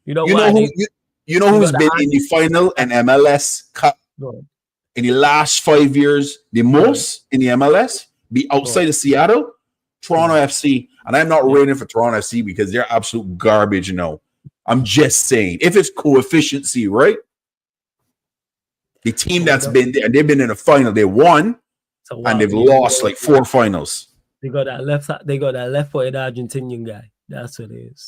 You know who's been in the final and MLS Cup in the last 5 years the most in the MLS? Be outside of Seattle, Toronto FC. And I'm not raiting for Toronto FC because they're absolute garbage now. I'm just saying, if it's coefficiency, right? The team that's been there, and they've been in a final, they won, and they've lost like 4 finals. They got that left-footed Argentinian guy. That's what it is.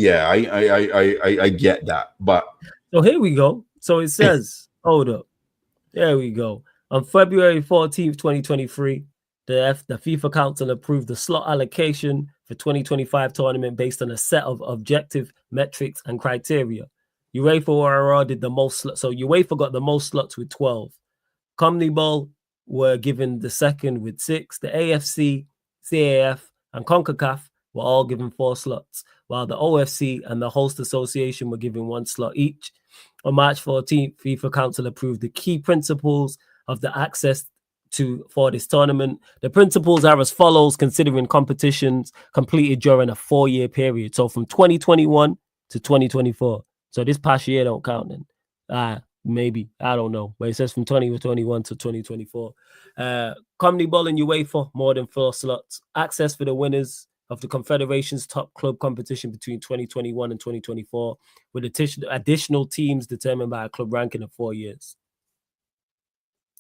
Yeah, I get that. But so here we go. So it says, hold up. There we go. On February 14th, 2023, the FIFA Council approved the slot allocation for 2025 tournament based on a set of objective metrics and criteria. UEFA were awarded the most slots. So UEFA got the most slots with 12. CONMEBOL were given the second with 6. The AFC, CAF, and CONCACAF were all given 4 slots, while the OFC and the host association were given 1 slot each. On March 14th, FIFA Council approved the key principles of the access for this tournament. The principles are as follows, considering competitions completed during a 4-year period. So from 2021 to 2024. So this past year don't count then. Maybe. I don't know. But it says from 2021 to 2024. CONMEBOL and UEFA, more than 4 slots. Access for the winners of the Confederation's top club competition between 2021 and 2024, with additional teams determined by a club ranking of 4 years.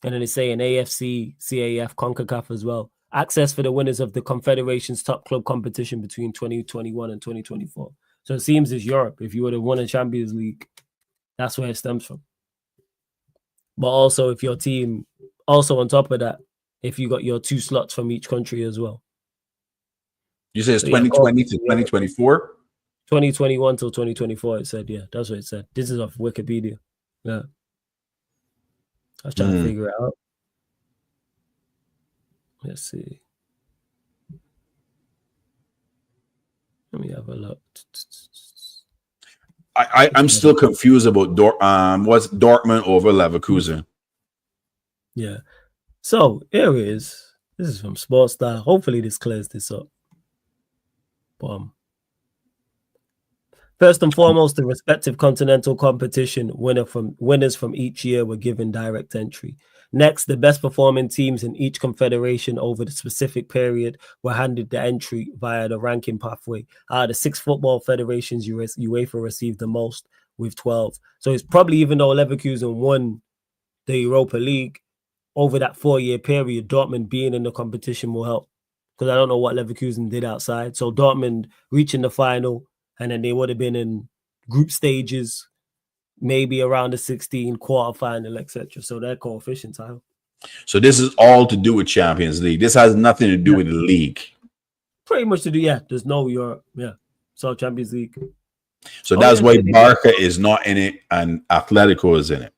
And then it's saying AFC, CAF, CONCACAF as well. Access for the winners of the Confederation's top club competition between 2021 and 2024. So it seems it's Europe. If you would have won a Champions League, that's where it stems from. But also if your team, also on top of that, if you got your 2 slots from each country as well. You say it's 2020 to 2024? 2021 till 2024, it said. Yeah, that's what it said. This is off Wikipedia. Yeah. I was trying to figure it out. Let's see. Let me have a look. I'm still confused about what's Dortmund over Leverkusen. Yeah. So here it is. This is from Sportstar. Hopefully this clears this up. First and foremost, the respective continental competition winners from each year were given direct entry. Next, the best performing teams in each confederation over the specific period were handed the entry via the ranking pathway. Out of the 6 football federations, UEFA received the most with 12. So it's probably, even though Leverkusen won the Europa League over that 4-year period, Dortmund being in the competition will help. Because I don't know what Leverkusen did outside. So Dortmund reaching the final, and then they would have been in group stages, maybe around the 16 quarterfinal, etc. So their coefficients are. So this is all to do with Champions League. This has nothing to do with the league. Pretty much to do, yeah. There's no Europe, yeah. So Champions League. So that's why Barca is not in it and Atletico is in it.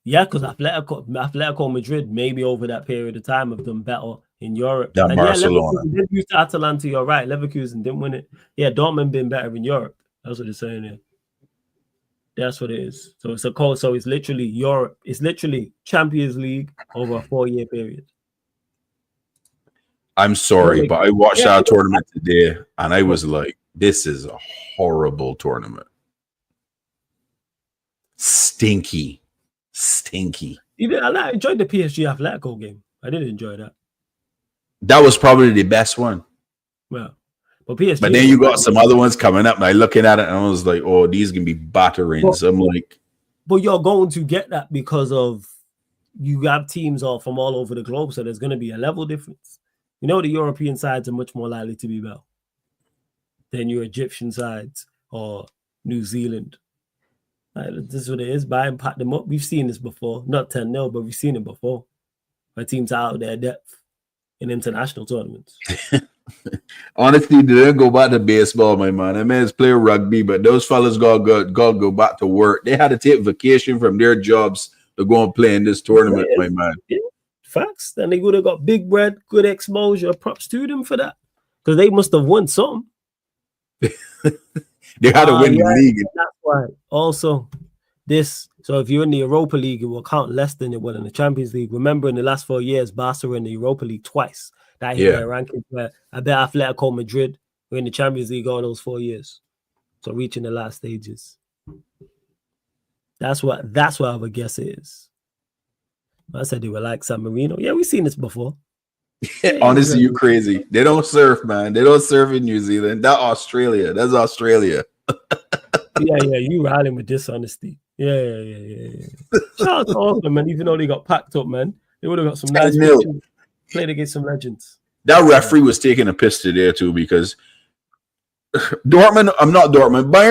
Yeah, because Atletico Madrid, maybe over that period of time, have done better in Europe. Than Barcelona. Yeah, didn't lose to Atalanta, you're right. Leverkusen didn't win it. Yeah, Dortmund been better in Europe. That's what they're saying here. That's what it is. So it's it's literally Europe. It's literally Champions League over a 4-year period. I'm sorry, but I watched our tournament today and I was like, this is a horrible tournament. Stinky. I enjoyed the PSG Atletico game. I did enjoy that. That was probably the best one. Well, but PSG. But then you got some other ones coming up, and I looking at it, and I was like, "Oh, these can be batterings." I'm like, but you're going to get that because of you have teams from all over the globe, so there's going to be a level difference. You know, the European sides are much more likely to be better than your Egyptian sides or New Zealand. This is what it is. Buy and pack them up. We've seen this before. Not 10-0, but we've seen it before. Where teams are out of their depth in international tournaments. Honestly, they didn't go back to baseball, my man. I mean, play rugby, but those fellas got go back to work. They had to take vacation from their jobs to go and play in this tournament, my man. Yeah, facts. Then they would have got big bread, good exposure. Props to them for that. Because they must have won some. They had to win the league. That's why. Also, this. So if you're in the Europa League, it will count less than it will in the Champions League. Remember, in the last 4 years, Barca were in the Europa League twice. That hit their rankings. Where I bet Atletico Madrid were in the Champions League all those 4 years. So reaching the last stages. That's what I would guess it is. I said they were like San Marino. Yeah, we've seen this before. Honestly, you crazy. They don't surf, man. They don't surf in New Zealand. That's Australia. Yeah, you rallying with dishonesty. Yeah. Shout out to Auckland, man. Even though they got packed up, man, they would have got some nice played against some legends. That referee was taking a piss today too, because Bayern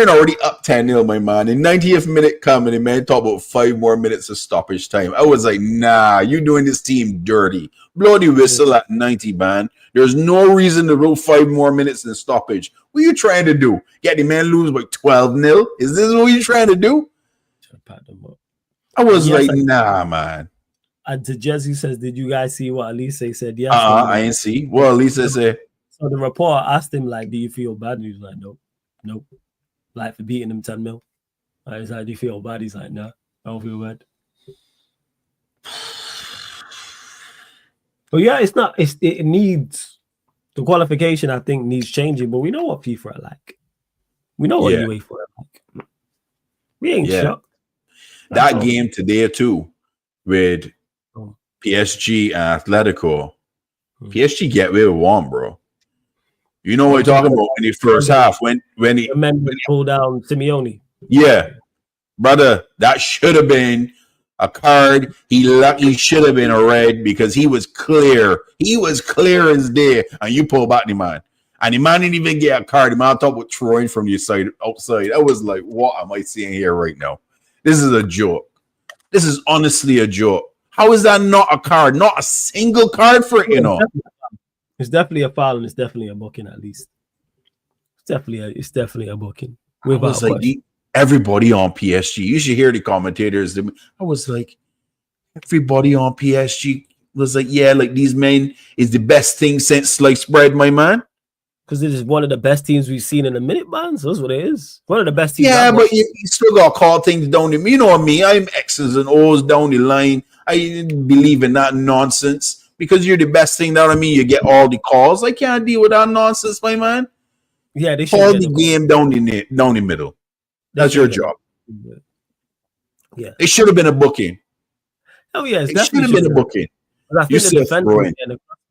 already up 10-0, my man. In 90th minute coming, the man talk about 5 more minutes of stoppage time. I was like, nah, you doing this team dirty. Blow the whistle at 90, man. There's no reason to go 5 more minutes in stoppage. What are you trying to do? Get the man lose by 12-0? Is this what you're trying to do? I was nah, man. And to Jesse says, did you guys see what Elise said? Yes. I ain't see. What Elise said? So the reporter asked him, like, do you feel bad? And he was like, nope. Like, for beating him 10 mil. I was like, do you feel bad? He's like, nah, I don't feel bad. But yeah, it needs, the qualification, I think, needs changing. But we know what FIFA are like. We know what UEFA are like. We ain't shocked. That game today, too, with PSG and Atletico. PSG get away with one, bro. You know what I'm talking about in the first half when he pulled down Simeone. Yeah, brother, that should have been a card. He should have been a red because he was clear. He was clear as day, and you pull back the man. And the man didn't even get a card. The man talked about throwing from your side outside. I was like, what am I seeing here right now? This is a joke. This is honestly a joke. How is that not a card? Not a single card for it, you know? It's definitely a foul and it's definitely a booking at least. It's definitely a booking. I was like, everybody on PSG. You should hear the commentators. I was like, everybody on PSG was like, yeah, like these men is the best thing since sliced bread, my man. Because it is one of the best teams we've seen in a minute, man. So that's what it is. One of the best teams. Yeah, but you still got to call things down the. You know what I mean? I'm X's and O's down the line. I didn't believe in that nonsense. Because you're the best thing, that I mean, you get all the calls. I can't deal with that nonsense, my man. Yeah, they should call the game down the middle. That's your job. Yeah, it should have been a booking. Oh yeah, it should have been a booking. You said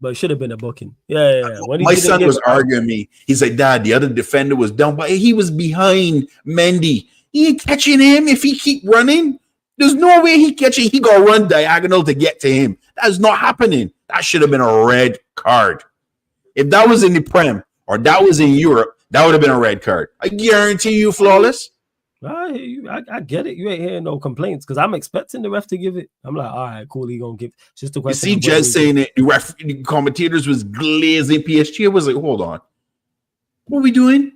but it should have been a booking. Yeah. My son was arguing me. He's like, Dad, the other defender was down, but he was behind Mendy. He ain't catching him if he keep running. There's no way he catching. He gonna run diagonal to get to him. That's not happening. That should have been a red card. If that was in the Prem or that was in Europe, that would have been a red card. I guarantee you, Flawless. I get it. You ain't hearing no complaints because I'm expecting the ref to give it. I'm like, all right, cool. He gonna give. It's just a question. You see, Jez saying that the commentators was glazing PSG. I was like, hold on, what are we doing?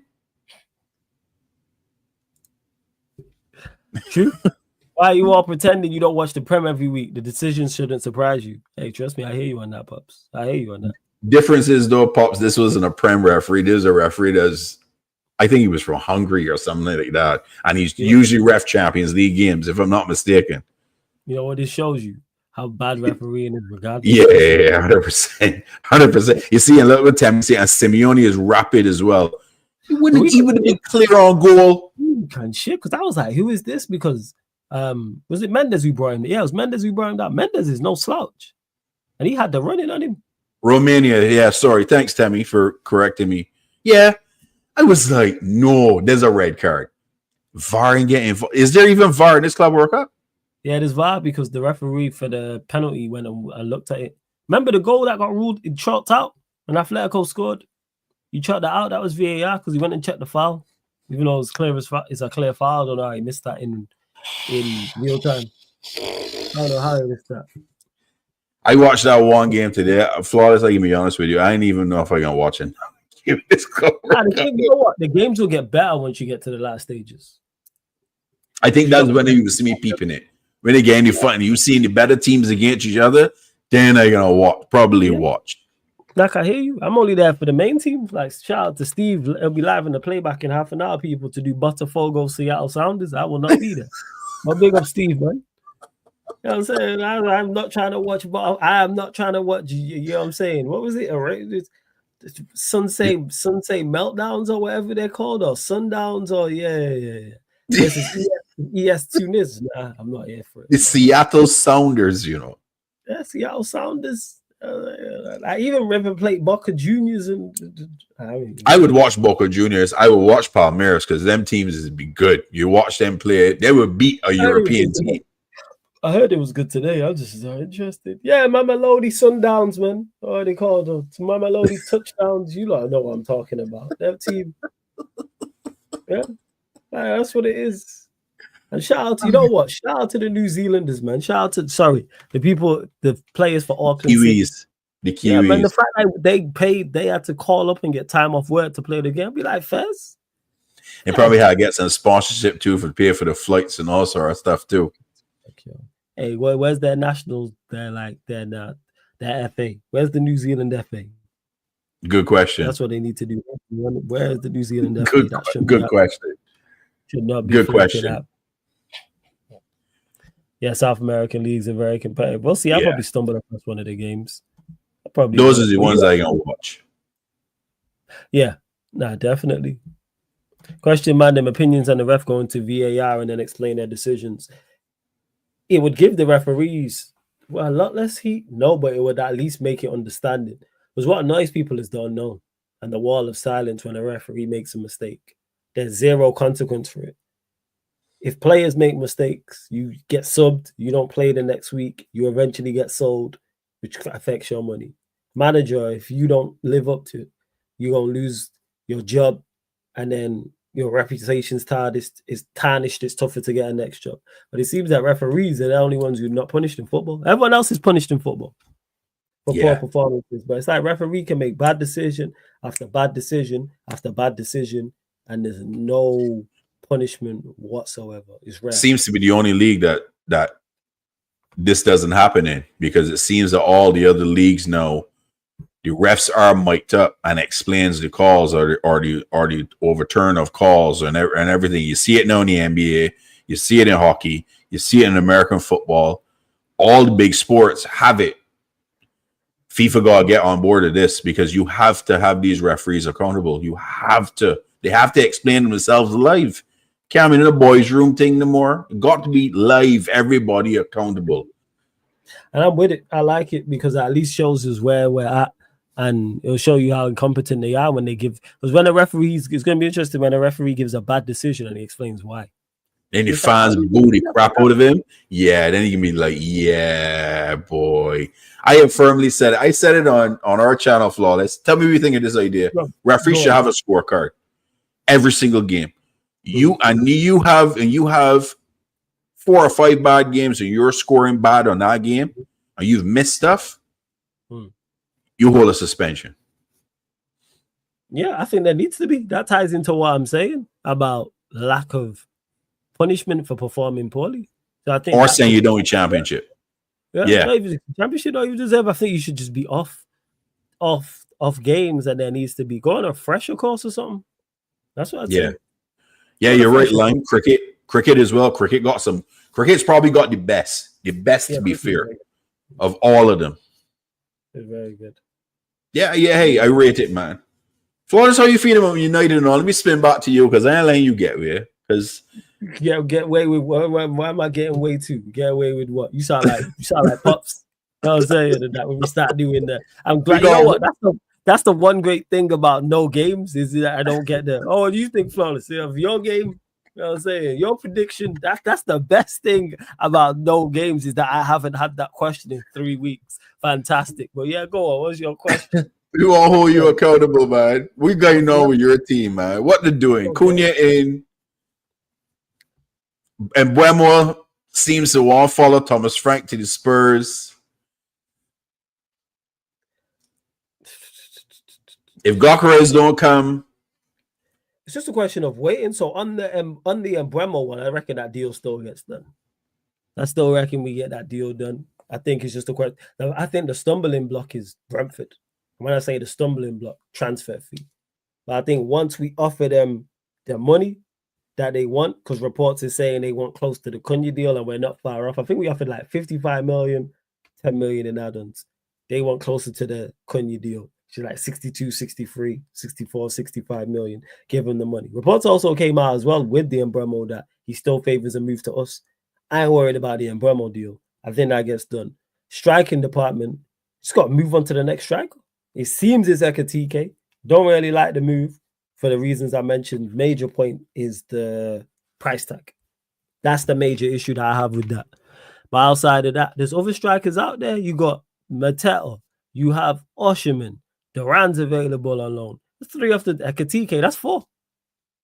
True. Why are you all pretending you don't watch the Prem every week? The decisions shouldn't surprise you. Hey, trust me, I hear you on that, Pops. I hear you on that. Difference is, though, Pops, this wasn't a Prem referee. This is a referee that's, I think he was from Hungary or something like that. And he's usually ref Champions League games, if I'm not mistaken. You know what this shows you? How bad refereeing is regardless. Yeah, 100%. 100%. You see, a little bit of and Simeone is rapid as well. He would have been clear on goal. Kind of shit, because I was like, who is this? Because was it Mendes who brought him? Yeah, it was Mendes who brought him down. Mendes is no slouch. And he had the running on him. Romania, yeah, sorry. Thanks, Tammy, for correcting me. Yeah, I was like, no, there's a red card. VAR ain't getting involved. Is there even VAR in this Club World Cup? Yeah, there's VAR because the referee for the penalty went and looked at it. Remember the goal that got ruled, it chalked out when Atletico scored? You chalked that out, that was VAR because he went and checked the foul. Even though it's a clear foul, I don't know how he missed that in real time. I don't know how he missed that. I watched that one game today. Flawless, I can be honest with you. I didn't even know if I can watch it. You know what? The games will get better once you get to the last stages. I think that's when you see me peeping it. When the game is fun, you seeing the better teams against each other, then I'm gonna watch. Like I hear you. I'm only there for the main team. Like shout out to Steve. He'll be live in the playback in half an hour. People to do Botafogo Seattle Sounders. I will not be there. But big up Steve, man. You know what I'm saying? I'm not trying to watch, but I am not trying to watch. You know what I'm saying? What was it? Sunset meltdowns or whatever they're called, or sundowns, or yeah. Versus ES Tunis. Nah, I'm not here for it. The Seattle Sounders, you know. Yeah, Seattle Sounders. I even River Plate Boca Juniors, and I would watch Boca Juniors. I would watch Palmeiras because them teams would be good. You watch them play, they would beat a European team. I heard it was good today. I'm just interested. Yeah, Mamelodi Sundowns, man. What are they called? Mamelodi Touchdowns. You lot know what I'm talking about. That team. Yeah, that's what it is. And shout out to, you know what? Shout out to the New Zealanders, man. Shout out to, the players for Auckland Kiwis. City. The Kiwis. Yeah, man, the fact that they had to call up and get time off work to play the game, be like, Fez. And probably had to get some sponsorship too for pay for the flights and all sort of stuff too. Hey, where's their nationals? Their FA. Where's the New Zealand FA? Good question. That's what they need to do. Where is the New Zealand FA? Good question. Should not be good question. Out. Yeah, South American leagues are very competitive. We'll see. I'll probably stumble across one of the games. Those are the ones I gonna watch. Yeah, definitely. Question man, them opinions on the ref going to VAR and then explain their decisions. It would give the referees a lot less heat. No, but it would at least make it understanding. Because what annoys people is the unknown and the wall of silence when a referee makes a mistake. There's zero consequence for it. If players make mistakes, you get subbed, you don't play the next week, you eventually get sold, which affects your money. Manager, if you don't live up to it, you're going to lose your job, and then your reputation's tarnished. It's tougher to get a next job. But it seems that referees are the only ones who are not punished in football. Everyone else is punished in football for poor performances. But it's like referee can make bad decision after bad decision after bad decision, and there's no punishment whatsoever. It's rare. Seems to be the only league that this doesn't happen in, because it seems that all the other leagues know the refs are mic'd up and explains the calls or the overturn of calls and everything. You see it now in the NBA, you see it in hockey, you see it in American football. All the big sports have it. FIFA got to get on board of this, because you have to have these referees accountable. They have to explain themselves live. Can't be in a boys' room thing no more. Got to be live, everybody accountable. And I'm with it. I like it because it at least shows us where we're at, and it'll show you how incompetent they are when they give. Because when a referee, it's going to be interesting when a referee gives a bad decision and he explains why. Then he finds booty crap out of him. Yeah, then he can be like, yeah, boy. I have firmly said it. I said it on our channel, Flawless. Tell me what you think of this idea. Referees should have a scorecard every single game. You have 4 or 5 bad games and you're scoring bad on that game and you've missed stuff, you hold a suspension. Yeah, I think there needs to be. That ties into what I'm saying about lack of punishment for performing poorly. So I think, or saying you don't win championship. Yeah. Championship don't even deserve. I think you should just be off games, and there needs to be go on a fresher course or something. That's what I'd say. Yeah, you're right, Line. Cricket as well. Cricket's probably got the best to be fair, of all of them. It's very good. Yeah. Hey, I rate it, man. Flawless, how you feeling about United and all? Let me spin back to you because I ain't letting you get away. Because get away with what? Why am I getting away to? Get away with what? You sound like Pops. You know what I'm saying? That when we start doing that, I'm glad. You know what? That's the one great thing about no games is that I don't get the. Oh, do you think Flawless? If your game, you know what I'm saying? Your prediction. That's the best thing about no games is that I haven't had that question in 3 weeks. Fantastic. But yeah, go on. What's your question? We won't hold you accountable, man. We got you know with your team, man. What they're doing. Cunha in. And Buemo seems to want to follow Thomas Frank to the Spurs. If Gokares don't come, it's just a question of waiting. So on the Buemo one, I reckon that deal still gets done. I still reckon we get that deal done. I think it's just a question. I think the stumbling block is Brentford. When I say the stumbling block, transfer fee. But I think once we offer them their money, that they want, because reports are saying they want close to the Cunha deal, and we're not far off. I think we offered like 55 million, 10 million in add-ons. They want closer to the Cunha deal. She's like 62, 63, 64, 65 million. Give him the money. Reports also came out as well with the Embremo that he still favors a move to us. I ain't worried about the Embremo deal. I think that gets done. Striking department, just got to move on to the next striker. It seems it's Ekitike. Don't really like the move for the reasons I mentioned. Major point is the price tag. That's the major issue that I have with that. But outside of that, there's other strikers out there. You got Mateta. You have Osherman. Duran's available on loan. That's 3 after Ekitike. That's 4.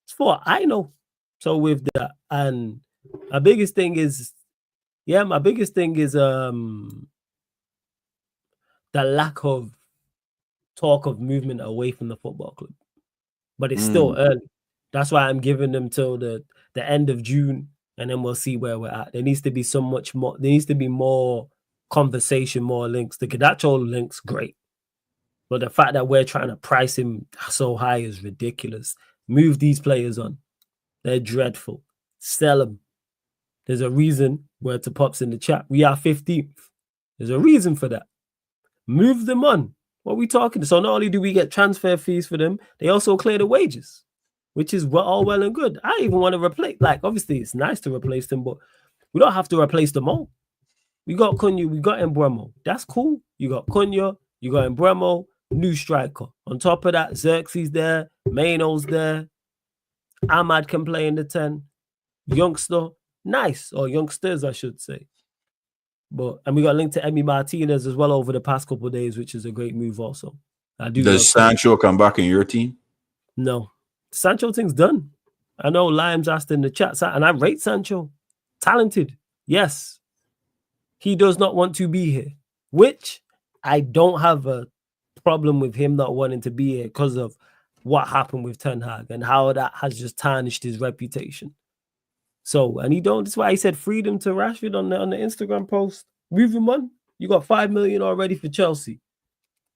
It's 4. I know. So with that, and my biggest thing is the lack of talk of movement away from the football club. But it's still early. That's why I'm giving them till the end of June, and then we'll see where we're at. There needs to be so much more. There needs to be more conversation, more links. The Gadacho link's great. But the fact that we're trying to price him so high is ridiculous. Move these players on. They're dreadful. Sell them. There's a reason, word to Pops in the chat, we are 15th. There's a reason for that. Move them on. What are we talking? So not only do we get transfer fees for them, they also clear the wages, which is all well and good. I even want to replace, like, obviously it's nice to replace them, but we don't have to replace them all. We got Cunha, we got Embremo. That's cool. You got Cunha, you got Embremo, new striker. On top of that, Xerxes there, Maino's there. Ahmad can play in the 10. Youngster, nice. Or youngsters, I should say. And we got linked to Emi Martinez as well over the past couple of days, which is a great move also. Does Sancho come back in your team? No. Sancho thing's done. I know Limes asked in the chat, and I rate Sancho. Talented. Yes. He does not want to be here, which I don't have a problem with him not wanting to be here because of what happened with Ten Hag and how that has just tarnished his reputation. So, and that's why he said freedom to Rashford on the Instagram post. Move him on. You got 5 million already for Chelsea.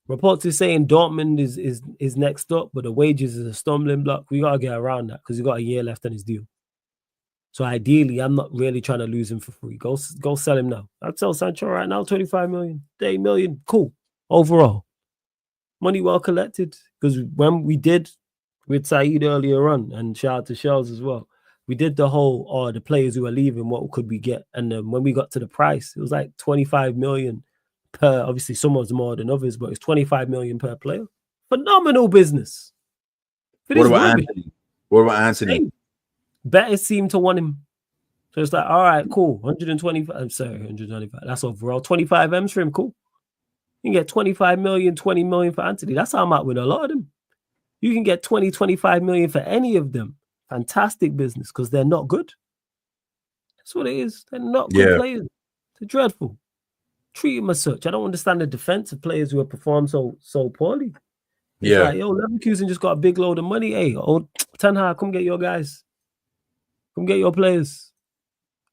Reports are saying Dortmund is next up, but the wages is a stumbling block. We got to get around that because he got a year left on his deal. So ideally, I'm not really trying to lose him for free. Go sell him now. I'd sell Sancho right now, 25 million, 30 million. Cool. Overall. Money well collected. Because when we did with Saeed earlier on, and shout out to Shells as well, we did the whole, the players who are leaving, what could we get? And then when we got to the price, it was like 25 million per, obviously some was more than others, but it's 25 million per player. Phenomenal business. What about Anthony? Hey, better seem to want him. So it's like, all right, cool. 125. I'm sorry, 125. That's overall. 25 M's for him, cool. You can get 25 million, 20 million for Anthony. That's how I'm at with a lot of them. You can get 20, 25 million for any of them. Fantastic business because they're not good. That's what it is. They're not good players. They're dreadful. Treat them as such. I don't understand the defense of players who have performed so poorly. It's like, yo, Leverkusen just got a big load of money. Hey, Ten Hag, come get your guys. Come get your players.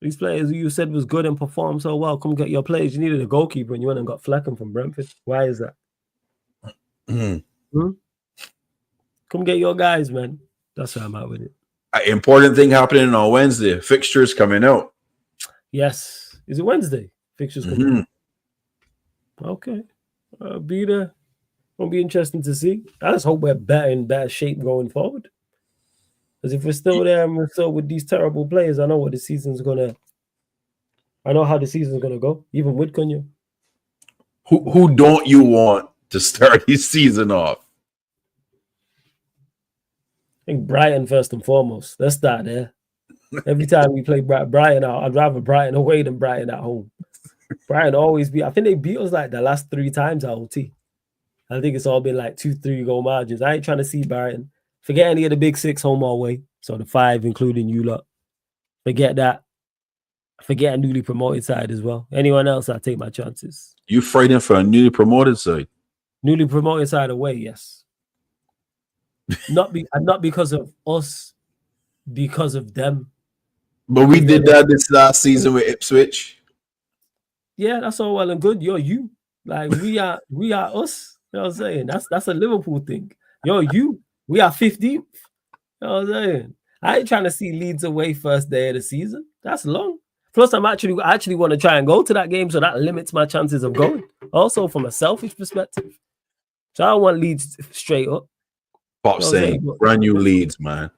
These players who you said was good and performed so well, come get your players. You needed a goalkeeper and you went and got Flecken from Brentford. Why is that? Come get your guys, man. That's where I'm at with it. Important thing happening on Wednesday. Fixtures coming out. Yes. Is it Wednesday? Fixtures coming out. Okay. I'll be there. It'll be interesting to see. I just hope we're in better shape going forward. Because if we're still there and we're still with these terrible players, I know how the season's gonna go, even with Cunha. Who don't you want to start his season off? I think Brighton first and foremost. Let's start there. Every time we play Brighton out, I'd rather Brighton away than Brighton at home. Brighton always beat. I think they beat us like the last 3 times at OT. I think it's all been like 2-3 goal margins. I ain't trying to see Brighton. Forget any of the big 6 home or away. So the 5, including you lot. Forget that. Forget a newly promoted side as well. Anyone else, I take my chances. You fighting for a newly promoted side? Newly promoted side away, yes. Not because of us, because of them. But we did that this last season with Ipswich. Yeah, that's all well and good. You're you. Like we are us. You know what I'm saying? That's a Liverpool thing. You're you. We are 15th. You know what I'm saying? I ain't trying to see Leeds away first day of the season. That's long. Plus, I actually want to try and go to that game, so that limits my chances of going. Also, from a selfish perspective, so I don't want Leeds straight up. Pop saying brand new Leeds, man.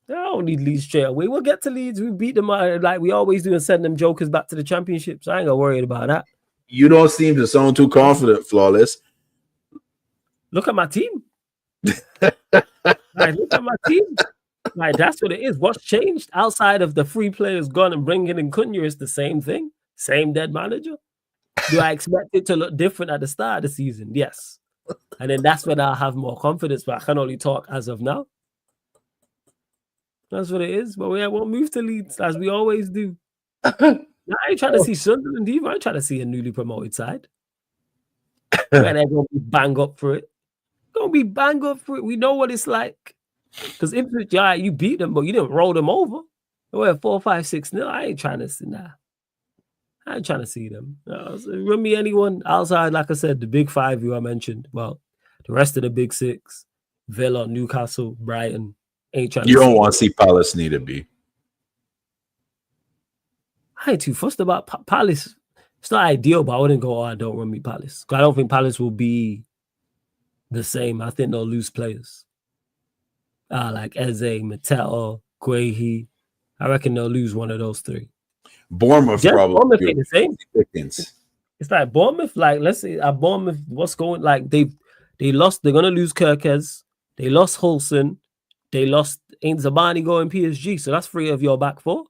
I don't need Leeds straight away. We'll get to Leeds. We beat them like we always do and send them jokers back to the championship. So I ain't gonna worry about that. You don't seem to sound too confident, Flawless. Look at my team. Look at my team. Like, that's what it is. What's changed outside of the free players gone and bringing in Cunha is the same thing. Same dead manager. Do I expect it to look different at the start of the season? Yes. And then that's when I'll have more confidence, but I can only talk as of now. That's what it is. But we'll move to Leeds as we always do. I ain't trying to see Sunderland either. I ain't trying to see a newly promoted side. Where they're going to be bang up for it. Going to be bang up for it. We know what it's like. Because if you beat them, but you didn't roll them over. They were 4-5-6-0. I ain't trying to see that. I ain't trying to see them. Run me anyone outside, like I said, the big five I mentioned. Well, the rest of the big six, Villa, Newcastle, Brighton, ain't trying to see. You don't want to see Palace neither, B. I ain't too fussed about Palace. It's not ideal, but I wouldn't go, don't run me Palace. Because I don't think Palace will be the same. I think they'll lose players. Like Eze, Mateta, Guehi. I reckon they'll lose one of those three. Bournemouth probably. Bournemouth ain't the same. It's like Bournemouth, like let's say at Bournemouth, what's going like they lost, they're gonna lose Kirkes, they lost Hulson, they lost Ain't Zabani going PSG, so that's 3 of your back 4.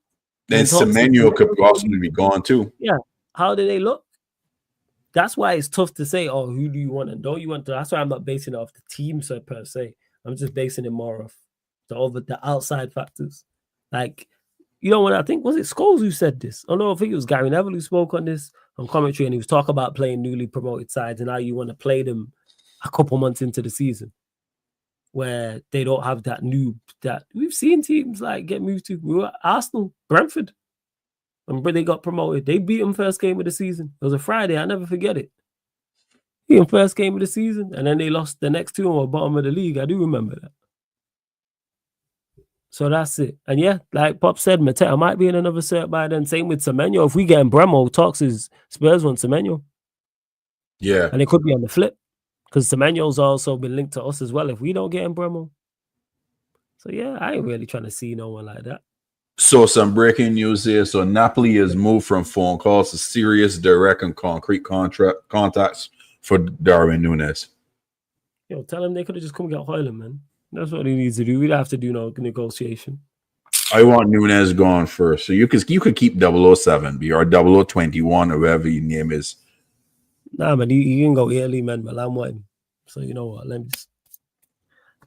Then Semenyo could possibly be gone too. Yeah. How do they look? That's why it's tough to say, who do you want and don't you want to? That's why I'm not basing it off the team per se. I'm just basing it more off the outside factors. Like, you know what I think? Was it Scholes who said this? Oh no, I think it was Gary Neville who spoke on this on commentary, and he was talking about playing newly promoted sides and how you want to play them a couple months into the season, where they don't have that we've seen teams like get moved to. We were Arsenal, Brentford. Remember they got promoted. They beat them first game of the season. It was a Friday. I never forget it. Beat them first game of the season, and then they lost the next 2 and were bottom of the league. I do remember that. So that's it. And yeah, like Pop said, Mateta might be in another cert by then. Same with Semenyo. If we get Bremo, talks is Spurs want Semenyo. Yeah. And it could be on the flip. Because Semenyo's also been linked to us as well if we don't get Bremo. So yeah, I ain't really trying to see no one like that. So some breaking news here. So Napoli has moved from phone calls to serious, direct, and concrete contacts for Darwin Núñez. Yo, tell him they could have just come get Hoyland, man. That's what he needs to do. We don't have to do no negotiation. I want Núñez gone first. So you could keep 007 B or 0021 or whatever your name is. Nah, man, he can go Italy, man, but I'm waiting. So you know what? Let me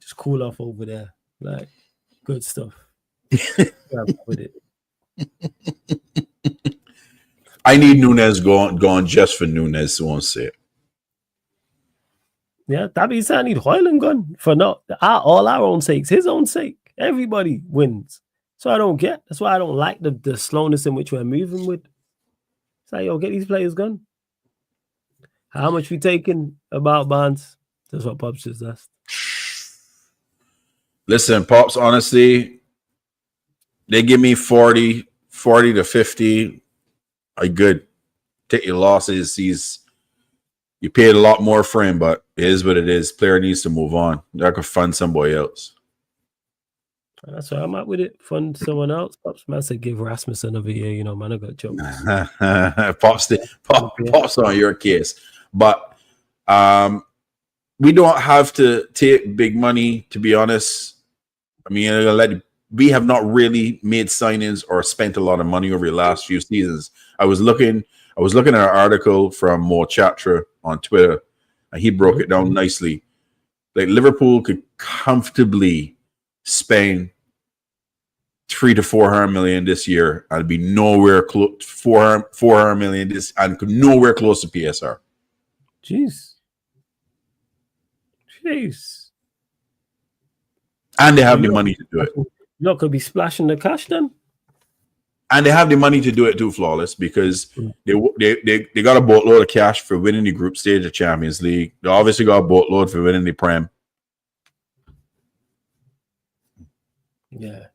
just cool off over there. Like, good stuff. With it. I need Núñez gone just for Núñez, won't say it. Yeah, that means I need Hoyland gone for all our own sakes, his own sake. Everybody wins. So I don't get. That's why I don't like the slowness in which we're moving with. It's like, yo, get these players gone. How much we taking about Barnes? That's what Pops just asked. Listen, Pops, honestly, they give me 40 to 50. I good. Take your losses. You paid a lot more for him, but it is what it is. Player needs to move on. I could fund somebody else. That's why I'm at with it. Fund someone else. Pops man said give Rasmus another year. You know, man, I got jokes. Pops on your case. But we don't have to take big money, to be honest. I mean, we have not really made signings or spent a lot of money over the last few seasons. I was looking at an article from Mo Chatra on Twitter, and he broke it down nicely. Like Liverpool could comfortably spend 300 to 400 million this year and be nowhere close 400 million this and nowhere close to PSR. Jeez. And they have the money to do it. You could be splashing the cash then. And they have the money to do it too, Flawless, because they got a boatload of cash for winning the group stage of Champions League. They obviously got a boatload for winning the Prem. Yeah.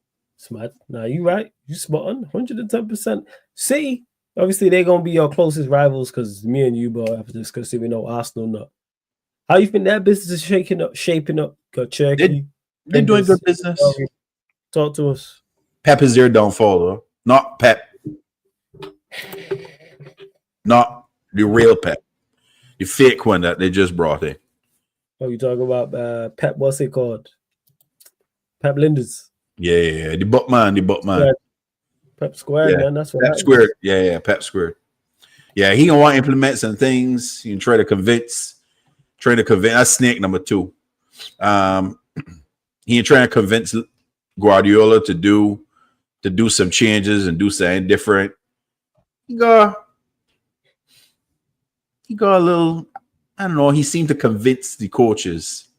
Smart. Now you right. You spot on 110%. City, obviously they're gonna be your closest rivals because me and you both have discussed it. We know Arsenal not. How you think that business is shaping up? Got Cherokee. They're doing good business. Talk to us. Pep is their downfall, though. Not Pep. Not the real Pep. The fake one that they just brought in. Oh, you talking about Pep? What's it called? Pep Linders. Yeah. The Buckman. Yeah. Pep Squared, man. That's what Pep Squared. Yeah. Pep Squared. Yeah, he gonna want to implement some things. He can try to convince. That's snake number 2. He ain't trying to convince Guardiola to do some changes and do something different. He got a little, I don't know, he seemed to convince the coaches.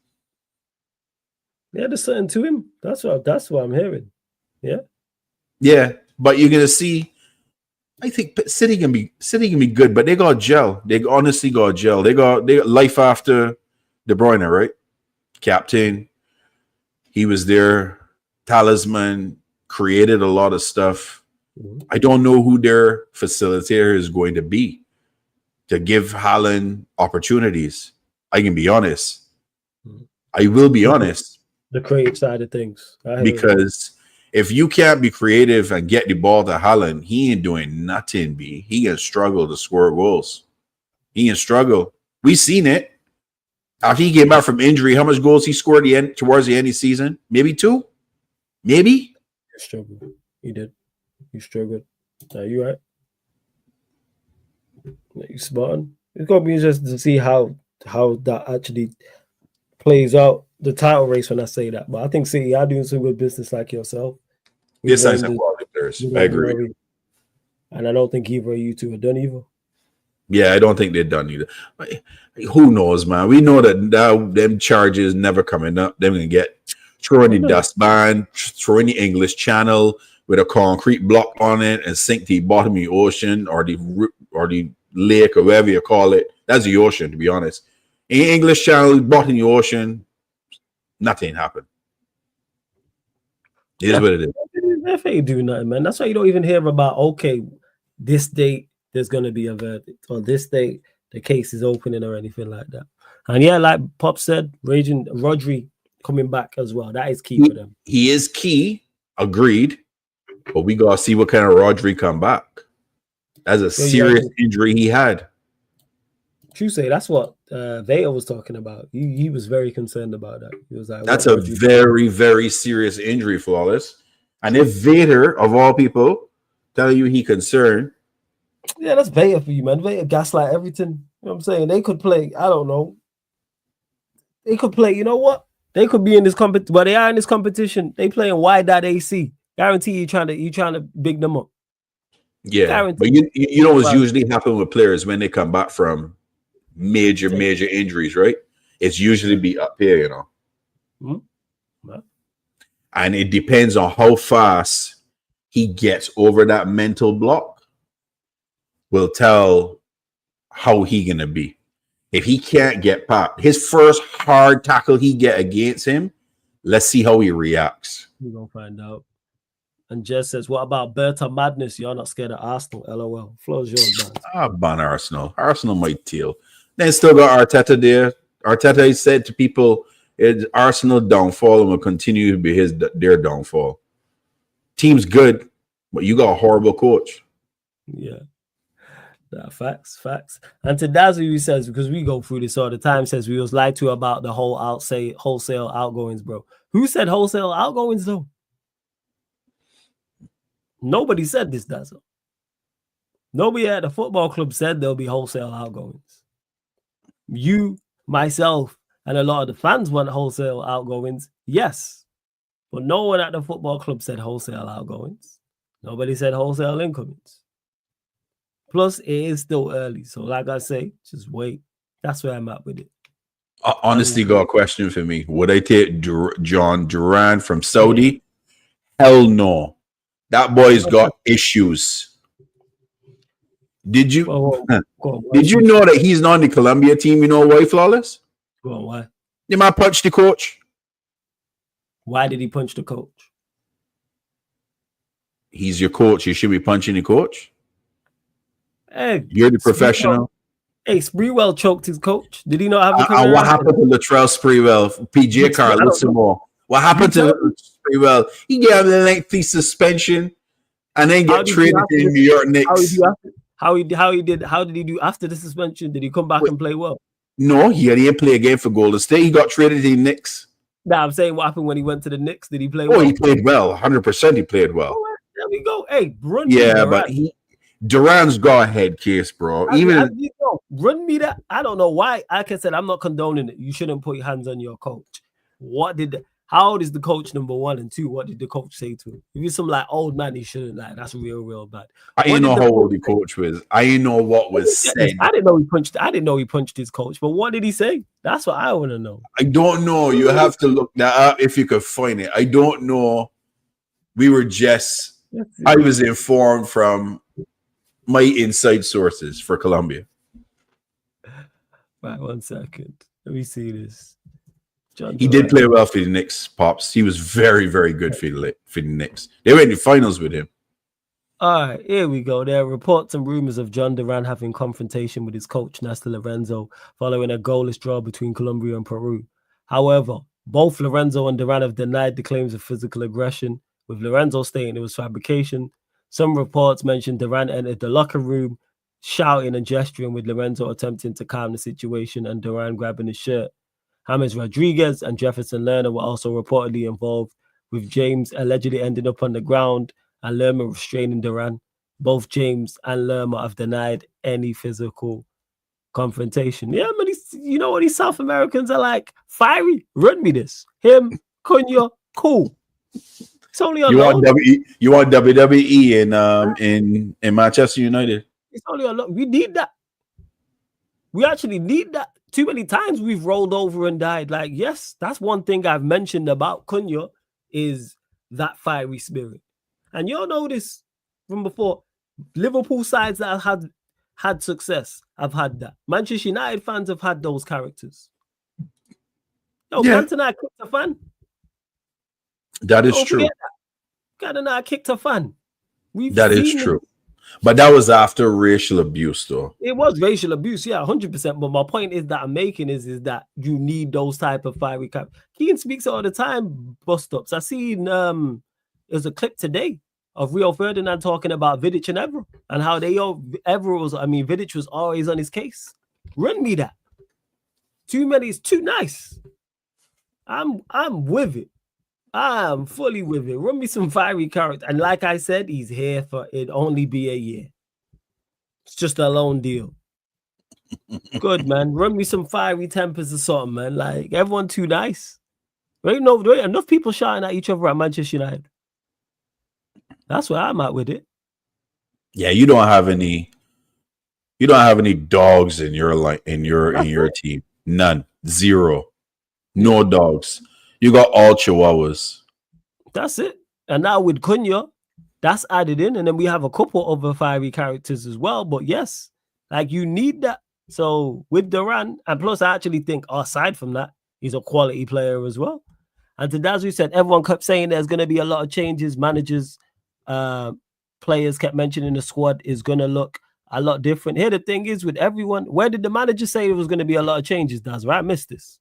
Yeah, there's something to him. That's what I'm hearing. Yeah. Yeah, but you're gonna see. I think City can be good, but they got gel. They honestly got gel. They got life after De Bruyne, right? Captain. He was their talisman, created a lot of stuff. Mm-hmm. I don't know who their facilitator is going to be to give Haaland opportunities. I can be honest. Mm-hmm. I will be honest. The creative side of things. Because if you can't be creative and get the ball to Haaland, he ain't doing nothing, B. He can struggle to score goals. He can struggle. We seen it. After he came back from injury, how much goals he scored towards the end of the season? Maybe 2? Maybe? He struggled. He did. He struggled. Are you right? You spot on. It's going to be interesting to see how that actually plays out, the title race, when I say that. But I think City are doing some good business like yourself. Yes, I some quality players. I agree. And I don't think either of you two are done either. Yeah, I don't think they're done either. Who knows, man? We know that them charges never coming up. They're going to get thrown in the dustbin, throw in the English Channel with a concrete block on it and sink to the bottom of the ocean or the lake or whatever you call it. That's the ocean, to be honest. In English Channel, bottom of the ocean, nothing happened. It is what it is. If they do nothing, man. That's why you don't even hear about, okay, this date there's going to be a verdict, or this date the case is opening or anything like that. And yeah, like Pop said, Rodri coming back as well. That is key for them. He is key. Agreed. But we got to see what kind of Rodri come back. That's a serious injury he had. True say, that's what Vega was talking about. He was very concerned about that. He was like, that's a very, very serious injury, Flawless. And if Vader, of all people, tell you he concerned. Yeah, that's Vader for you, man. Vader gaslight everything. You know what I'm saying? They could play, I don't know. They could play, you know what? They could be in this competition, but they are in this competition. They playing Y.AC. Guarantee you trying to big them up. Yeah. Guarantee. But you know what's usually happen with players when they come back from major injuries, right? It's usually be up here, you know. Mm-hmm. And it depends on how fast he gets over that mental block. Will tell how he gonna be. If he can't get popped, his first hard tackle he get against him, let's see how he reacts. We're gonna find out. And Jess says, what about Berta Madness? You're not scared of Arsenal, LOL. Floor's yours, man. Ban Arsenal. Arsenal might teal. Then still got Arteta there. Arteta said to people, it's Arsenal downfall and will continue to be their downfall. Team's good, but you got a horrible coach. Yeah. Facts. And to Dazzle, he says, because we go through this all the time, says we was lied to about the whole wholesale outgoings, bro. Who said wholesale outgoings, though? Nobody said this, Dazzle. Nobody at the football club said there'll be wholesale outgoings. You, myself, and a lot of the fans want wholesale outgoings, yes. But no one at the football club said wholesale outgoings. Nobody said wholesale incomings. Plus, it is still early. So, like I say, just wait. That's where I'm at with it. Honestly, got a question for me. Would I take John Duran from Saudi? Hell no. That boy's got issues. Did you did you know that he's not on the Colombia team? You know why, Flawless? Go on, why? They might punch the coach. Why did he punch the coach? he's your coach. You should be punching your coach. Hey, You're the professional. Hey, Sprewell choked his coach. Did he not have a career? What happened to Latrell Sprewell? PJ Carr, listen more. What happened to Sprewell? He gave him a lengthy suspension and then get traded to New York Knicks. How did he do after the suspension? Did he come back and play well? No, he didn't play again for Golden State. He got traded to the Knicks. Nah, I'm saying what happened when he went to the Knicks. Did he play well? Oh, he played well. 100% he played well. Oh, there we go. Hey, run but Durant's got a head case, bro. Run me that. I don't know why. Like I said, I'm not condoning it. You shouldn't put your hands on your coach. How old is the coach, number one? And two, what did the coach say to him? If he's some like old man, he shouldn't like. That's real bad. I didn't know how old the coach was. I didn't know what was said. I didn't know he punched his coach. But what did he say? That's what I want to know. I don't know. You have to look that up if you could find it. I don't know. I was informed from my inside sources for Colombia. Right, 1 second. Let me see this. He did play well for the Knicks, Pops. He was very, very good for the Knicks. They went to finals with him. All right, here we go. There are reports and rumors of John Duran having confrontation with his coach, Néstor Lorenzo, following a goalless draw between Colombia and Peru. However, both Lorenzo and Duran have denied the claims of physical aggression, with Lorenzo stating it was fabrication. Some reports mentioned Duran entered the locker room, shouting and gesturing, with Lorenzo attempting to calm the situation and Duran grabbing his shirt. James Rodriguez and Jefferson Lerner were also reportedly involved, with James allegedly ending up on the ground and Lerner restraining Duran. Both James and Lerner have denied any physical confrontation. Yeah, man, you know what these South Americans are like? Fiery. Run me this. Him, Cunha, cool. It's only on you want WWE in Manchester United? It's only on. We need that. We actually need that. Too many times we've rolled over and died. Like, yes, that's one thing I've mentioned about Cunha is that fiery spirit. And you'll notice from before, Liverpool sides that have had success have had that. Manchester United fans have had those characters. Cantona kicked a fan. That is true. Cantona kicked a fan. That is true. But that was after racial abuse, though. It was racial abuse, yeah, 100%. But my point is that I'm making is that you need those type of fiery characters. Keane speaks all the time, bust ups. I seen there's a clip today of Rio Ferdinand talking about Vidic and Evra and how Vidic was always on his case. Run me that. Too many is too nice. I'm with it. I'm fully with it. Run me some fiery character. And like I said, he's here for it only be a year. It's just a loan deal. Good, man. Run me some fiery tempers or something, man. Like, everyone too nice. There ain't enough people shouting at each other at Manchester United. That's where I'm at with it. Yeah, you don't have any dogs in your team. None. Zero. No dogs. You got all chihuahuas. That's it. And now with Cunha, that's added in. And then we have a couple other fiery characters as well. But yes, like you need that. So with Duran, and plus I actually think aside from that, he's a quality player as well. And to as we said, everyone kept saying there's going to be a lot of changes. Managers, players kept mentioning the squad is going to look a lot different. Here the thing is with everyone, where did the manager say there was going to be a lot of changes, Daz? Right? I missed this.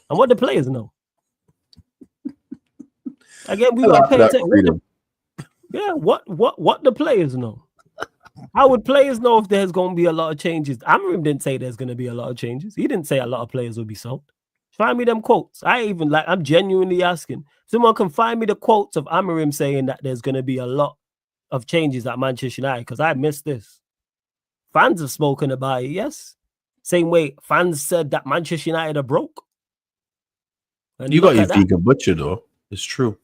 And what the players know? Again, we got to pay attention. Yeah, what the players know? How would players know if there's going to be a lot of changes? Amorim didn't say there's going to be a lot of changes. He didn't say a lot of players will be sold. Find me them quotes. I'm genuinely asking. Someone can find me the quotes of Amorim saying that there's going to be a lot of changes at Manchester United, because I missed this. Fans have spoken about it, yes. Same way fans said that Manchester United are broke. And you got your Figa Butcher, though. It's true.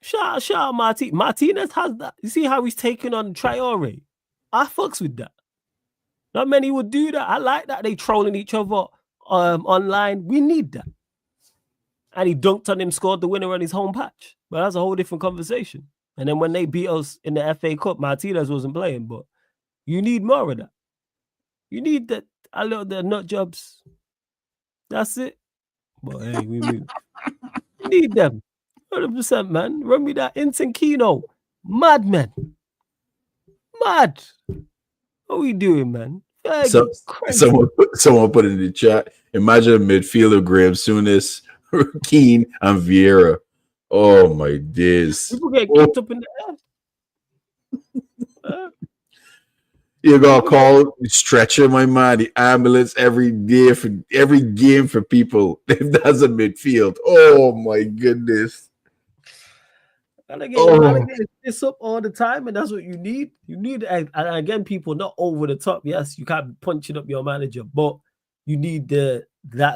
Shout out Martinez has that. You see how he's taking on Traore? I fucks with that. Not many would do that. I like that. They trolling each other online. We need that. And he dunked on him, scored the winner on his home patch. But that's a whole different conversation. And then when they beat us in the FA Cup, Martinez wasn't playing. But you need more of that. You need that. A little the nut jobs. That's it. But hey, we need them. 100%, man. Run me that Instant Kino. Madman. Mad. What are we doing, man? So, someone put in the chat. Imagine a midfielder, Graham Souness, Keane, and Vieira. Oh my days! People get kicked up in the air. You gotta call stretcher, my man. The ambulance every day for every game for people. If that's a midfield, oh my goodness! Gotta get this up all the time, and that's what you need. You need, and again, people not over the top. Yes, you can't be punching up your manager, but you need that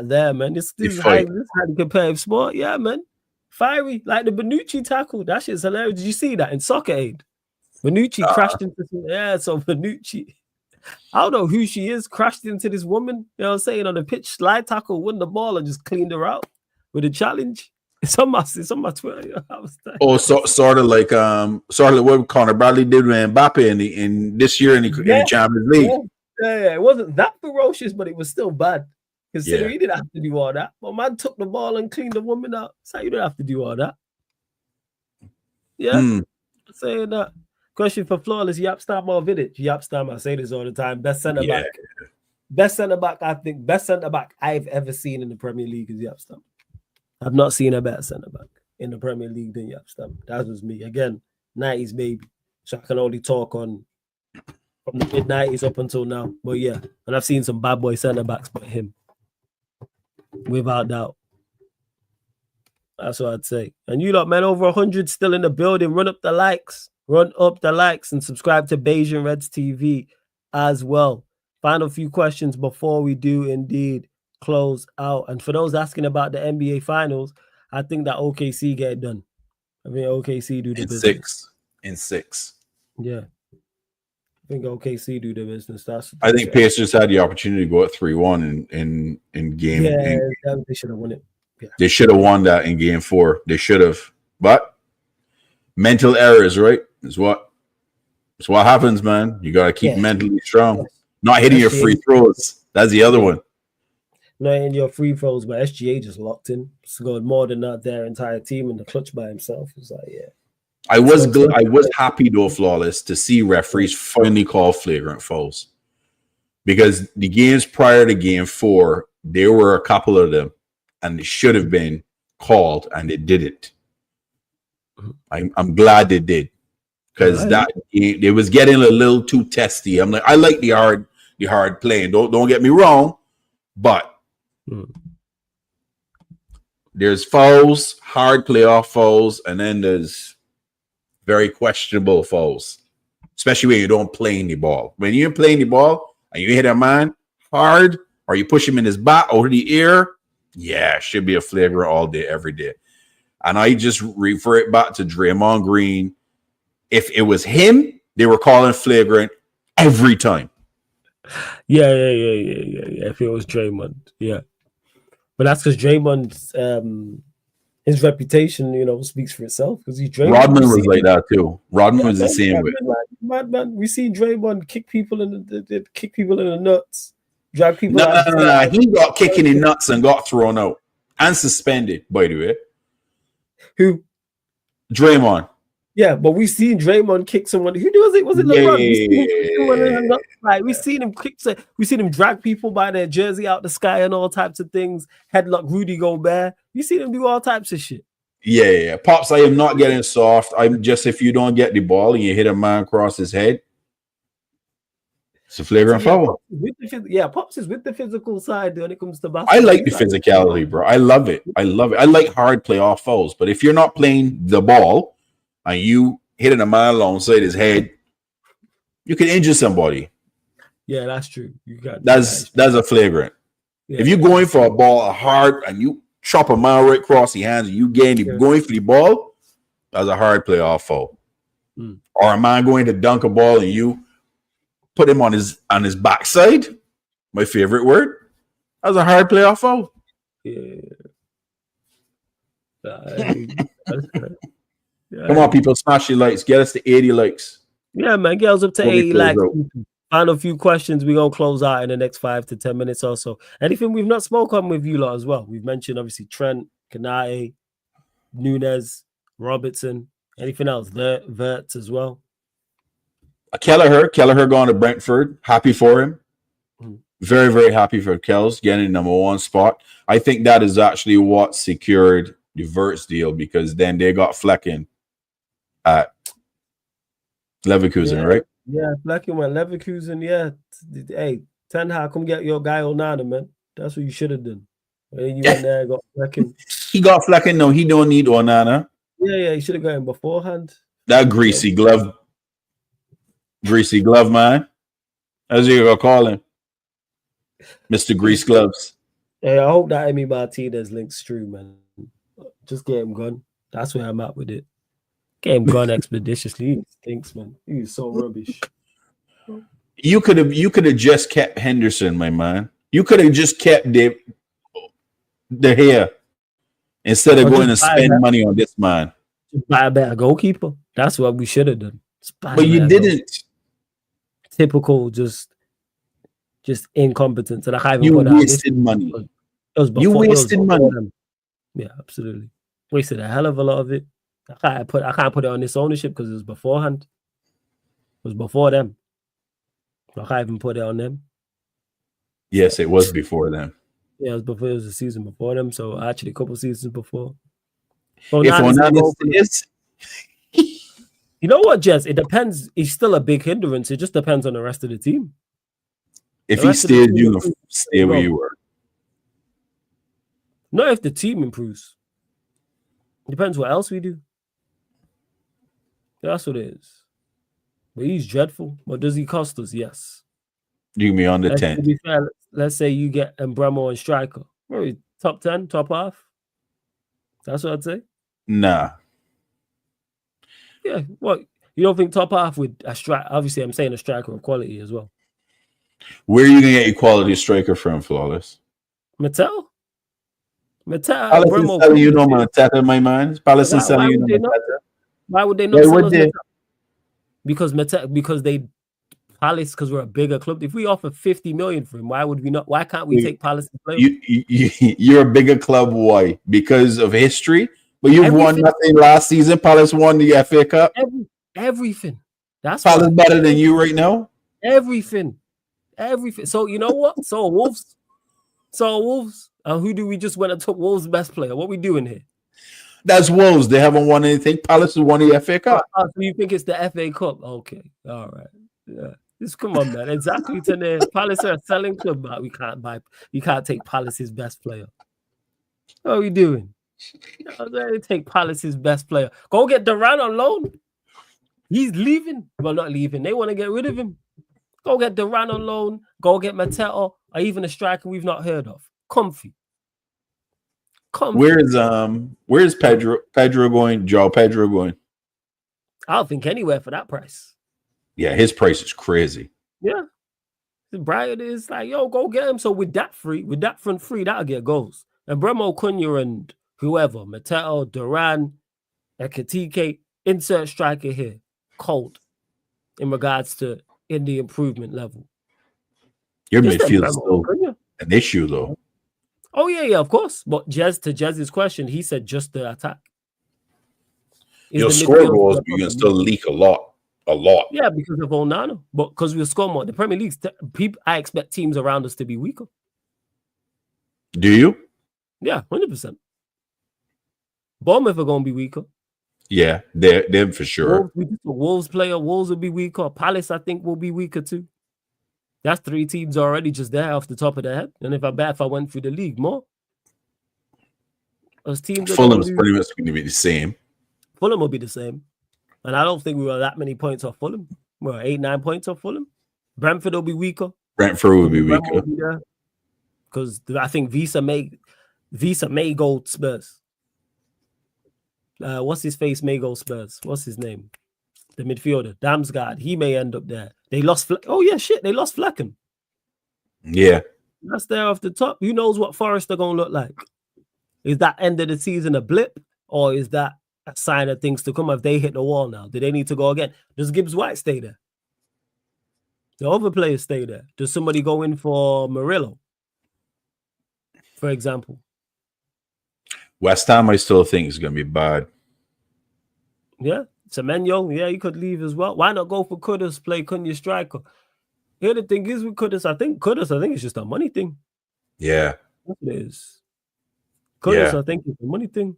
there, man. This is highly competitive sport, yeah, man. Fiery, like the Bonucci tackle. That shit's hilarious. Did you see that in Soccer Aid? Bonucci crashed into so Bonucci, I don't know who she is, crashed into this woman, you know what I'm saying, on the pitch, slide tackle, won the ball and just cleaned her out with a challenge. It's on my Twitter. Sort of like what Conor Bradley did with Mbappe in this year in the Champions League. Yeah, it wasn't that ferocious, but it was still bad. Considering he didn't have to do all that. But man took the ball and cleaned the woman out. So you don't have to do all that. Yeah. Saying that. Question for Flawless, Yapstam or Vidic? Yapstam, I say this all the time. Best centre back. Best centre back, I think. Best centre back I've ever seen in the Premier League is Yapstam. I've not seen a better centre back in the Premier League than Yapstam. That was me. Again, 90s baby. So I can only talk on from the mid-90s up until now. But yeah, and I've seen some bad boy centre backs, but him. Without doubt. That's what I'd say. And you lot, man, over 100 still in the building. Run up the likes. Run up the likes and subscribe to Bayesian Reds TV as well. Final few questions before we do indeed close out. And for those asking about the NBA Finals, I think that OKC get it done. I mean, OKC do the business. In six. Yeah. I think OKC do the business. I think Pacers had the opportunity to go at 3-1 in game. Yeah, they should have won it. Yeah. They should have won that in game 4. They should have. But mental errors, right? It's what happens, man. You gotta keep mentally strong. Not hitting your free throws. That's the other one. Not hitting your free throws, but SGA just locked in. Scored more than that their entire team in the clutch by himself. It's like, yeah. I was happy though, Flawless, to see referees finally call flagrant fouls. Because the games prior to game 4, there were a couple of them, and they should have been called, and they didn't. I'm glad they did. Because that it was getting a little too testy. I'm like, I like the hard playing. Don't get me wrong, but there's fouls, hard playoff fouls, and then there's very questionable fouls, especially when you don't play the ball. When you're playing the ball and you hit a man hard, or you push him in his back over the ear, should be a flagrant all day, every day. And I just refer it back to Draymond Green. If it was him, they were calling flagrant every time. Yeah. If it was Draymond, yeah. But that's because Draymond's his reputation, speaks for itself. Because Rodman was like that too. Rodman was the same way. Man, we see Draymond kick people in the nuts, drag people. No. He got kicking in nuts and got thrown out and suspended. By the way, who? Draymond. Yeah, but we've seen Draymond kick someone. Who was it? Was it LeBron? We've seen him kick. We've seen him drag people by their jersey out the sky and all types of things. Headlock Rudy Gobert. We've seen him do all types of shit. Yeah. Pops, I am not getting soft. I'm just, if you don't get the ball and you hit a man across his head, it's a flagrant foul. Pops is with the physical side when it comes to basketball. I like the physicality, bro. I love it. I like hard playoff fouls. But if you're not playing the ball and you hitting a man alongside his head, you can injure somebody. Yeah, that's true. That's a flagrant. Yeah, if you're going for a ball hard and you chop a man right across the hands and you going for the ball, that's a hard playoff foul. Or a man going to dunk a ball and you put him on his backside, my favorite word, that's a hard playoff foul. Yeah. Come on, people, smash your likes. Get us to 80 likes. Yeah, man. Get us up to 80 likes. Final few questions. We're going to close out in the next 5 to 10 minutes or so. Anything we've not spoken with you lot as well. We've mentioned, obviously, Trent, Konate, Nunez, Robertson. Anything else? Verts as well. Kelleher going to Brentford. Happy for him. Mm. Very, very happy for Kells getting number 1 spot. I think that is actually what secured the Verts deal, because then they got Flecken at Leverkusen, right? Yeah, Flecken went Leverkusen. Yeah. Hey, Ten Hag, come get your guy Onana, man. That's what you should have done. When you went there and got Flecken. He got Flecken. No, he don't need Onana. Yeah, he should have got him beforehand. That greasy glove man. As you gonna call him, Mr. Grease Gloves. Hey, I hope that Emi Martinez links true, man. Just get him gone. That's where I'm at with it. Get him gone expeditiously. He stinks, man. He's so rubbish. You could have just kept Henderson, my man. You could have just kept De Gea instead of going to spend money on this man. Buy a better goalkeeper. That's what we should have done. But you didn't. Typical, just incompetence. And I can't even you put wasted money. You wasted money. Yeah, absolutely. Wasted a hell of a lot of it. I can't put it on this ownership because it was beforehand. It was before them. I can't even put it on them. Yes, it was before them. Yeah, it was before. It was a season before them. So actually, a couple seasons before. So if Onana is, you know what, Jez? It depends. He's still a big hindrance. It just depends on the rest of the team. If he stayed, you stay where you were. Not if the team improves. Depends what else we do. That's what it is. But he's dreadful. But does he cost us? Yes. You can be on the 10. To be fair, let's say you get Mbremo and striker. Maybe top 10, top half. That's what I'd say. Nah. Yeah. What? You don't think top half with a striker? Obviously, I'm saying a striker of quality as well. Where are you going to get a quality striker from, Flawless? Mattel? Palace is selling you no Mateta, my man. Palace is selling you no Mateta. Why would they not sell us Mateta? Because we're a bigger club. If we offer 50 million for him, why would we not? Why can't we take Palace and play? You're a bigger club. Why? Because of history. But you've won nothing last season. Palace won the FA Cup. Everything. That's Palace better than you right now. Everything. So you know what? So Wolves. Who do we just went and took Wolves' best player? What we doing here? That's Wolves. They haven't won anything. Palace has won the FA Cup. So you think it's the FA Cup? Okay. All right. Yeah. Just come on, man. Exactly to the Palace are a selling club, but we can't take Palace's best player. What are we doing? Take Palace's best player. Go get Duran on loan. He's leaving. Well, not leaving. They want to get rid of him. Go get Duran on loan. Go get Mateta, or even a striker we've not heard of. Comfy. Where's Pedro going? Joao Pedro going? I don't think anywhere for that price. Yeah, his price is crazy. Yeah. Brian is like, yo, go get him. So with that front free, that'll get goals. And Bremo, Cunha, and whoever, Mateo, Duran, Ekitike, insert striker here, cold in regards to in the improvement level. Your midfield is still an issue, though. Oh, yeah, of course. But to Jez's question, he said just the attack. You'll score goals, but you can still leak a lot. Yeah, because of Onana. But because we'll score more. The Premier League, I expect teams around us to be weaker. Do you? Yeah, 100%. Bournemouth are going to be weaker. Yeah, they're for sure. Wolves will be weaker. Palace, I think, will be weaker too. That's 3 teams already just there off the top of their head. And if I went through the league more. Those teams Fulham's pretty much going to be the same. Fulham will be the same. And I don't think we were that many points off Fulham. We're 8-9 points off Fulham. Brentford will be weaker. Brentford will be weaker. Because I think Visa may go Spurs. What's his face may go Spurs? What's his name? The midfielder, Damsgaard. He may end up there. They lost. They lost Flecken. Yeah, that's there off the top. Who knows what Forest are gonna look like? Is that end of the season a blip, or is that a sign of things to come? If they hit the wall now, do they need to go again? Does Gibbs White stay there? The other players stay there. Does somebody go in for Murillo, for example? West Ham, I still think is going to be bad. Yeah, Semenyo, yeah, he could leave as well. Why not go for Kudus, play Cunha striker? Here the thing is with Kudus, I think it's just a money thing. Yeah. That's what it is. Kudus, I think it's a money thing.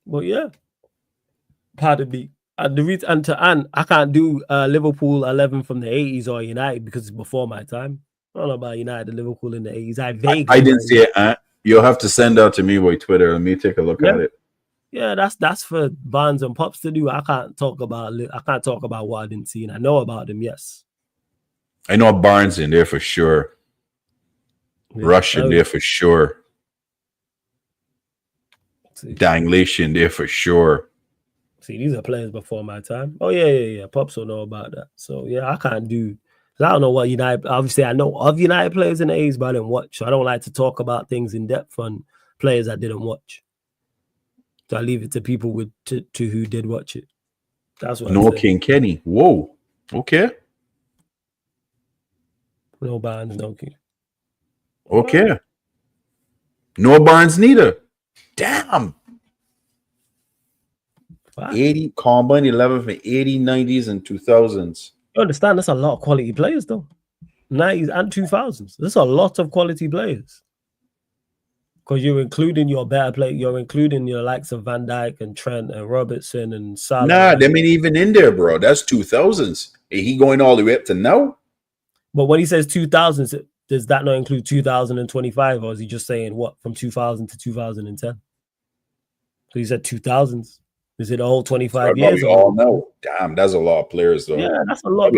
But yeah. Pardon me. I can't do Liverpool 11 from the 80s or United because it's before my time. I don't know about United and Liverpool in the 80s. I didn't see it. You'll have to send out to me by Twitter. Let me take a look at it. Yeah, that's for Barnes and Pops to do. I can't talk about what I didn't see, and I know about them. Yes, I know Barnes in there for sure. Yeah, Rush in there for sure. Danglish in there for sure. See, these are players before my time. Oh yeah. Pops will know about that. So yeah, I can't do. I don't know what United. Obviously, I know of United players in the 80s, but I didn't watch. So I don't like to talk about things in depth on players I didn't watch. So I leave it to people to who did watch it. That's what. No King Kenny. Whoa. Okay. No Barnes, no King. Okay. No Barnes neither. Damn. 80 combined 11 from 80s, 90s, and 2000s. You understand? That's a lot of quality players, though. 90s and 2000s. That's a lot of quality players. Because you're including your better play. You're including your likes of Van Dijk and Trent and Robertson and Salah. Nah, they ain't even in there, bro. That's 2000s. He going all the way up to now? But when he says 2000s, does that not include 2025? Or is he just saying what, from 2000 to 2010? So he said 2000s. Is it the whole 25 years? We all know. Damn, that's a lot of players, though. Yeah, that's a lot.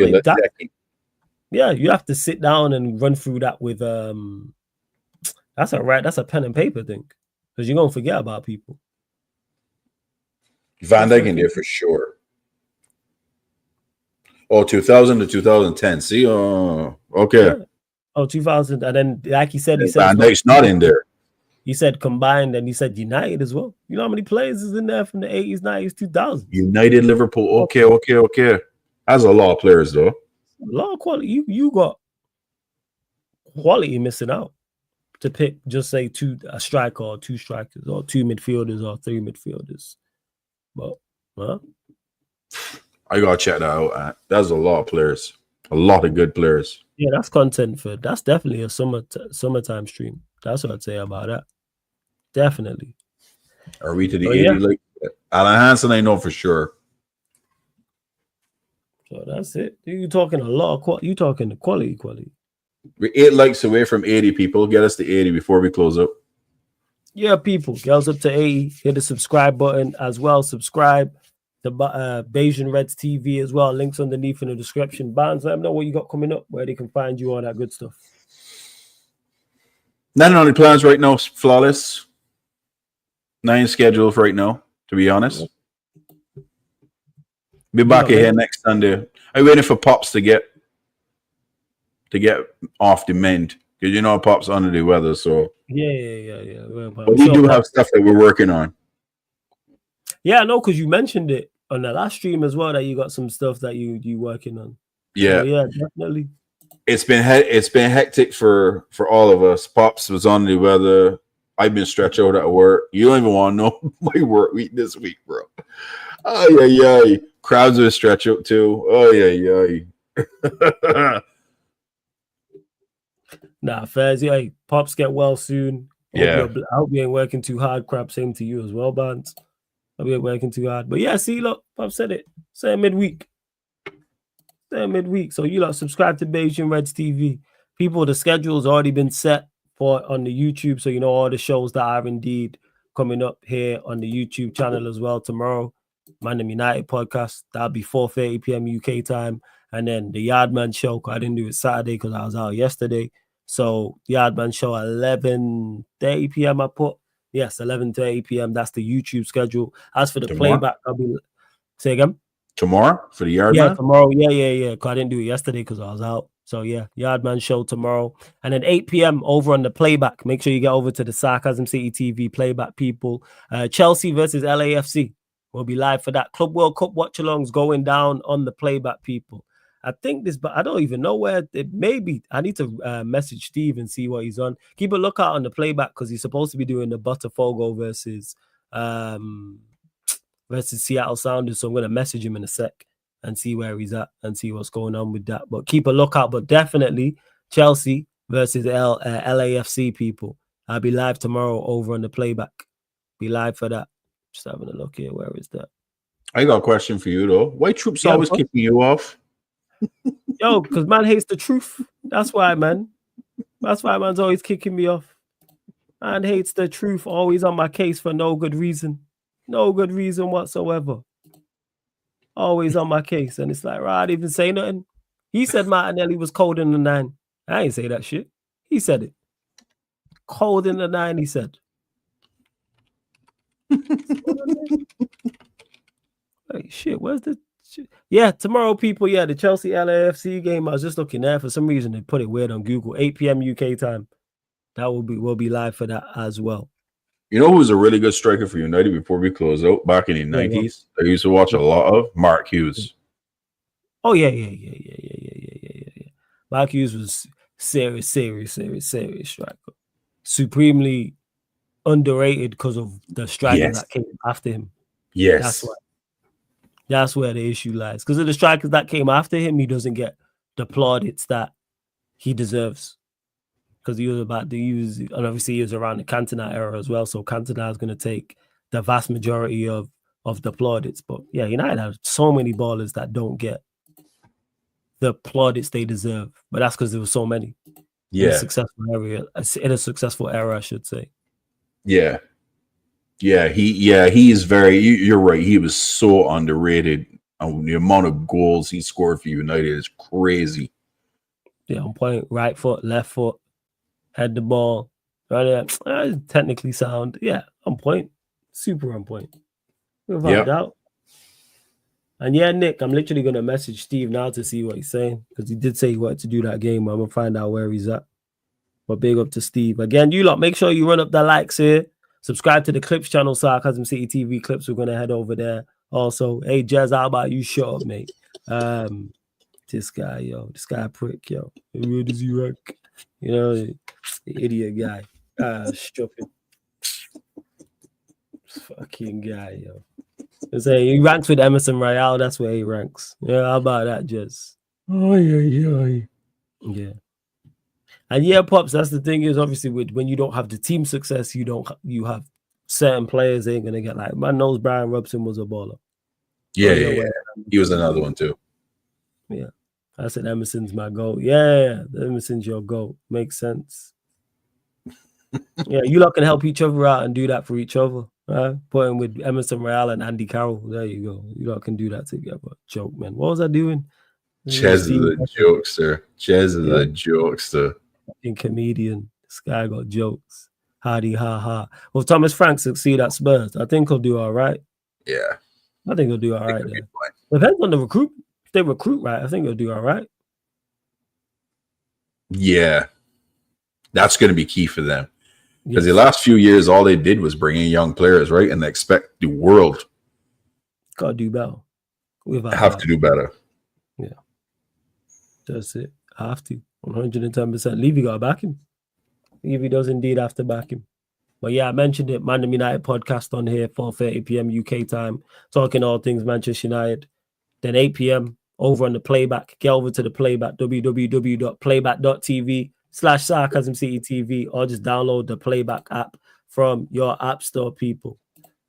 Yeah, you have to sit down and run through that with that's a pen and paper thing, because you're gonna forget about people. Van Dijk in there for sure. Oh, 2000 to 2010. See, okay. Yeah. Oh, 2000, and then like he said Van Dijk's not in there. He said combined, and he said United as well. You know how many players is in there from the 80s, 90s, 2000s? United, Liverpool. Okay. That's a lot of players, though. A lot of quality. You got quality missing out to pick. Just say a striker or two strikers or two midfielders or three midfielders. But I gotta check that out. That's a lot of players. A lot of good players. Yeah, that's content for. That's definitely a summertime stream. That's what I'd say about that. Definitely. Are we to the 80? Like Alan Hansen? I know for sure. So that's it. You talking a lot of quality. You talking the quality. We're 8 likes away from 80 people. Get us to 80 before we close up. Yeah, people. Get us up to 80. Hit the subscribe button as well. Subscribe to Bayesian Reds TV as well. Links underneath in the description. Barnes, let them know what you got coming up, where they can find you, all that good stuff. Not only plans right now, flawless. 9 scheduled right now, to be honest. Be back here next Sunday. I'm waiting for Pops to get off the mend, because you know Pops under the weather. So yeah. But we do have stuff that we're working on. Yeah, I know, because you mentioned it on the last stream as well, that you got some stuff that you working on. Yeah, so, yeah, definitely. It's been hectic for all of us. Pops was under the weather. I've been stretched out at work. You don't even want to know my work week this week, bro. Oh yeah. Crowds were stretched out too. Oh yeah. Nah, fairs. Yeah, Pops get well soon. I hope you ain't working too hard. Crap, same to you as well, Barnes. I hope you ain't working too hard. But yeah, see, look, Pops said it. Say midweek. So you lot subscribe to Bayesian Reds TV. People, the schedule's already been set on the YouTube, so you know all the shows that are indeed coming up here on the YouTube channel as well tomorrow. Man United podcast, that'll be 4:30 p.m. UK time, and then the Yardman show. I didn't do it Saturday because I was out yesterday. So Yardman show 11:30 p.m. I put 11:30 p.m. That's the YouTube schedule. As for the playback, I'll be say again. Tomorrow for the Yardman? Yeah, tomorrow. Yeah. Because I didn't do it yesterday because I was out. So yeah, Yardman show tomorrow. And then 8 p.m. over on the playback. Make sure you get over to the Sarcasm City TV playback, people. Chelsea versus LAFC. We'll be live for that. Club World Cup watch-alongs going down on the playback, people. I think this, but I don't even know where it may be. I need to message Steve and see what he's on. Keep a lookout on the playback because he's supposed to be doing the Botafogo versus versus Seattle Sounders. So I'm going to message him in a sec and see where he's at and see what's going on with that. But keep a lookout. But definitely Chelsea versus LAFC, people. I'll be live tomorrow over on the playback. Be live for that. Just having a look here. Where is that? I got a question for you, though. Why Troops always kicking you off? Yo, because man hates the truth. That's why, man. That's why man's always kicking me off. Man hates the truth, always on my case for no good reason. No good reason whatsoever. Always on my case. And it's like, right, I didn't even say nothing. He said Martinelli was cold in the 9. I ain't say that shit. He said it. Cold in the 9, he said. Hey, shit, where's the shit? Yeah, tomorrow, people. Yeah, the Chelsea LAFC game. I was just looking there. For some reason, they put it weird on Google. 8 p.m. UK time. That will be live for that as well. You know who was a really good striker for United before we close out back in the 90s? I used to watch a lot of Mark Hughes. Oh, yeah. Mark Hughes was serious striker. Supremely underrated because of the strikers that came after him. Yes. That's where the issue lies. Because of the strikers that came after him, he doesn't get the plaudits that he deserves. Because he was about to use, and obviously he was around the Cantona era as well. So Cantona is going to take the vast majority of the plaudits. But yeah, United have so many ballers that don't get the plaudits they deserve. But that's because there were so many. Yeah. In a successful era, I should say. Yeah. He is very, you're right. He was so underrated. The amount of goals he scored for United is crazy. Yeah, on point, right foot, left foot, head the ball. Right there. Technically sound. Yeah, on point. Super on point. Without doubt. And yeah, Nick, I'm literally going to message Steve now to see what he's saying. Because he did say he wanted to do that game. I'm going to find out where he's at. But big up to Steve. Again, you lot, make sure you run up the likes here. Subscribe to the Clips channel, Sarcasm City TV Clips. We're going to head over there. Also, hey, Jez, how about you? Shut up, mate. This guy prick, yo. Where does he rank? You know, the idiot guy. Stupid. Fucking guy, yo. He ranks with Emerson Royale. That's where he ranks. Yeah, how about that, Jez? Oh, yeah. And yeah, Pops, that's the thing is obviously when you don't have the team success, you have certain players ain't gonna get like man knows Brian Robson was a baller. Yeah. He was another one too. Yeah. I said Emerson's my goal. Yeah, Emerson's your goal. Makes sense. Yeah, you lot can help each other out and do that for each other. Right? Put him with Emerson Royale and Andy Carroll. There you go. You lot can do that together. Joke, man. What was I doing? Chez is a jokester. Chez is a jokester. Fucking comedian. This guy got jokes. Hardy, ha ha. Well, Thomas Frank succeed at Spurs. I think he'll do all right. Yeah. I think he'll do all right there. Depends on the recruit. If they recruit right, I think he'll do all right. Yeah. That's going to be key for them. Because the last few years, all they did was bring in young players, right? And they expect the world. Got to do better. Have to do better. Yeah. That's it. I have to. 110%. Levy got to back him. Levy does indeed have to back him. But yeah, I mentioned it. Man United podcast on here, 4:30 p.m. UK time, talking all things Manchester United. Then 8 p.m. over on the playback. Get over to the playback, www.playback.tv/sarcasmcitytv, or just download the playback app from your app store, people.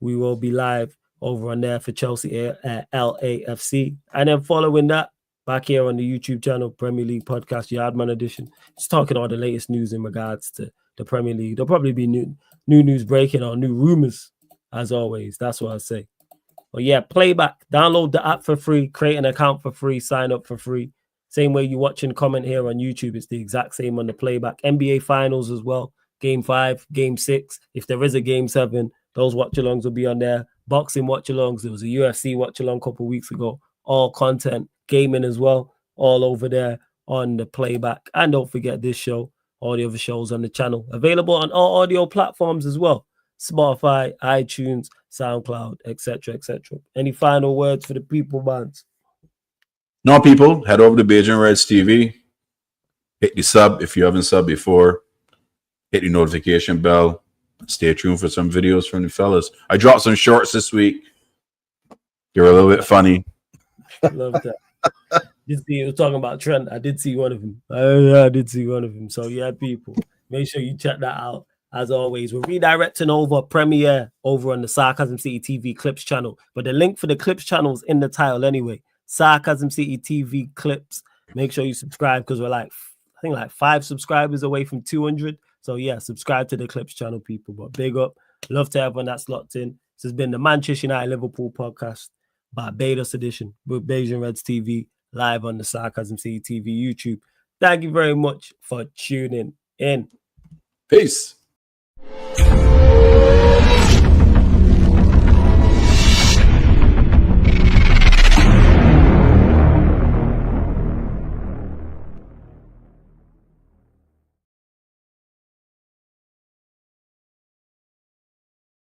We will be live over on there for Chelsea LAFC. And then following that, back here on the YouTube channel, Premier League Podcast, Yardman Edition. Just talking all the latest news in regards to the Premier League. There'll probably be new news breaking or new rumors, as always. That's what I say. But yeah, playback. Download the app for free. Create an account for free. Sign up for free. Same way you watch and comment here on YouTube. It's the exact same on the playback. NBA Finals as well. Game 5, Game 6. If there is a Game 7, those watch-alongs will be on there. Boxing watch-alongs. There was a UFC watch-along a couple of weeks ago. All content. Gaming as well. All over there on the playback. And don't forget this show. All the other shows on the channel. Available on all audio platforms as well. Spotify, iTunes, SoundCloud, etc., etc. Any final words for the people, Barnes? No, people, head over to Beijing Reds TV. Hit the sub if you haven't subbed before. Hit the notification bell. Stay tuned for some videos from the fellas. I dropped some shorts this week. You're a little bit funny. Love that. Did see you were talking about Trent. I did see one of them. I did see one of them. So yeah, people, make sure you check that out. As always, we're redirecting over Premiere over on the Sarcasm City TV Clips channel. But the link for the Clips channel is in the title anyway. Sarcasm City TV Clips. Make sure you subscribe because we're like, I think like 5 subscribers away from 200. So yeah, subscribe to the Clips channel, people. But big up. Love to everyone that's locked in. This has been the Manchester United Liverpool podcast. Barbados edition with Beijing Reds TV live on the Sarcasm City TV YouTube. Thank you very much for tuning in. Peace.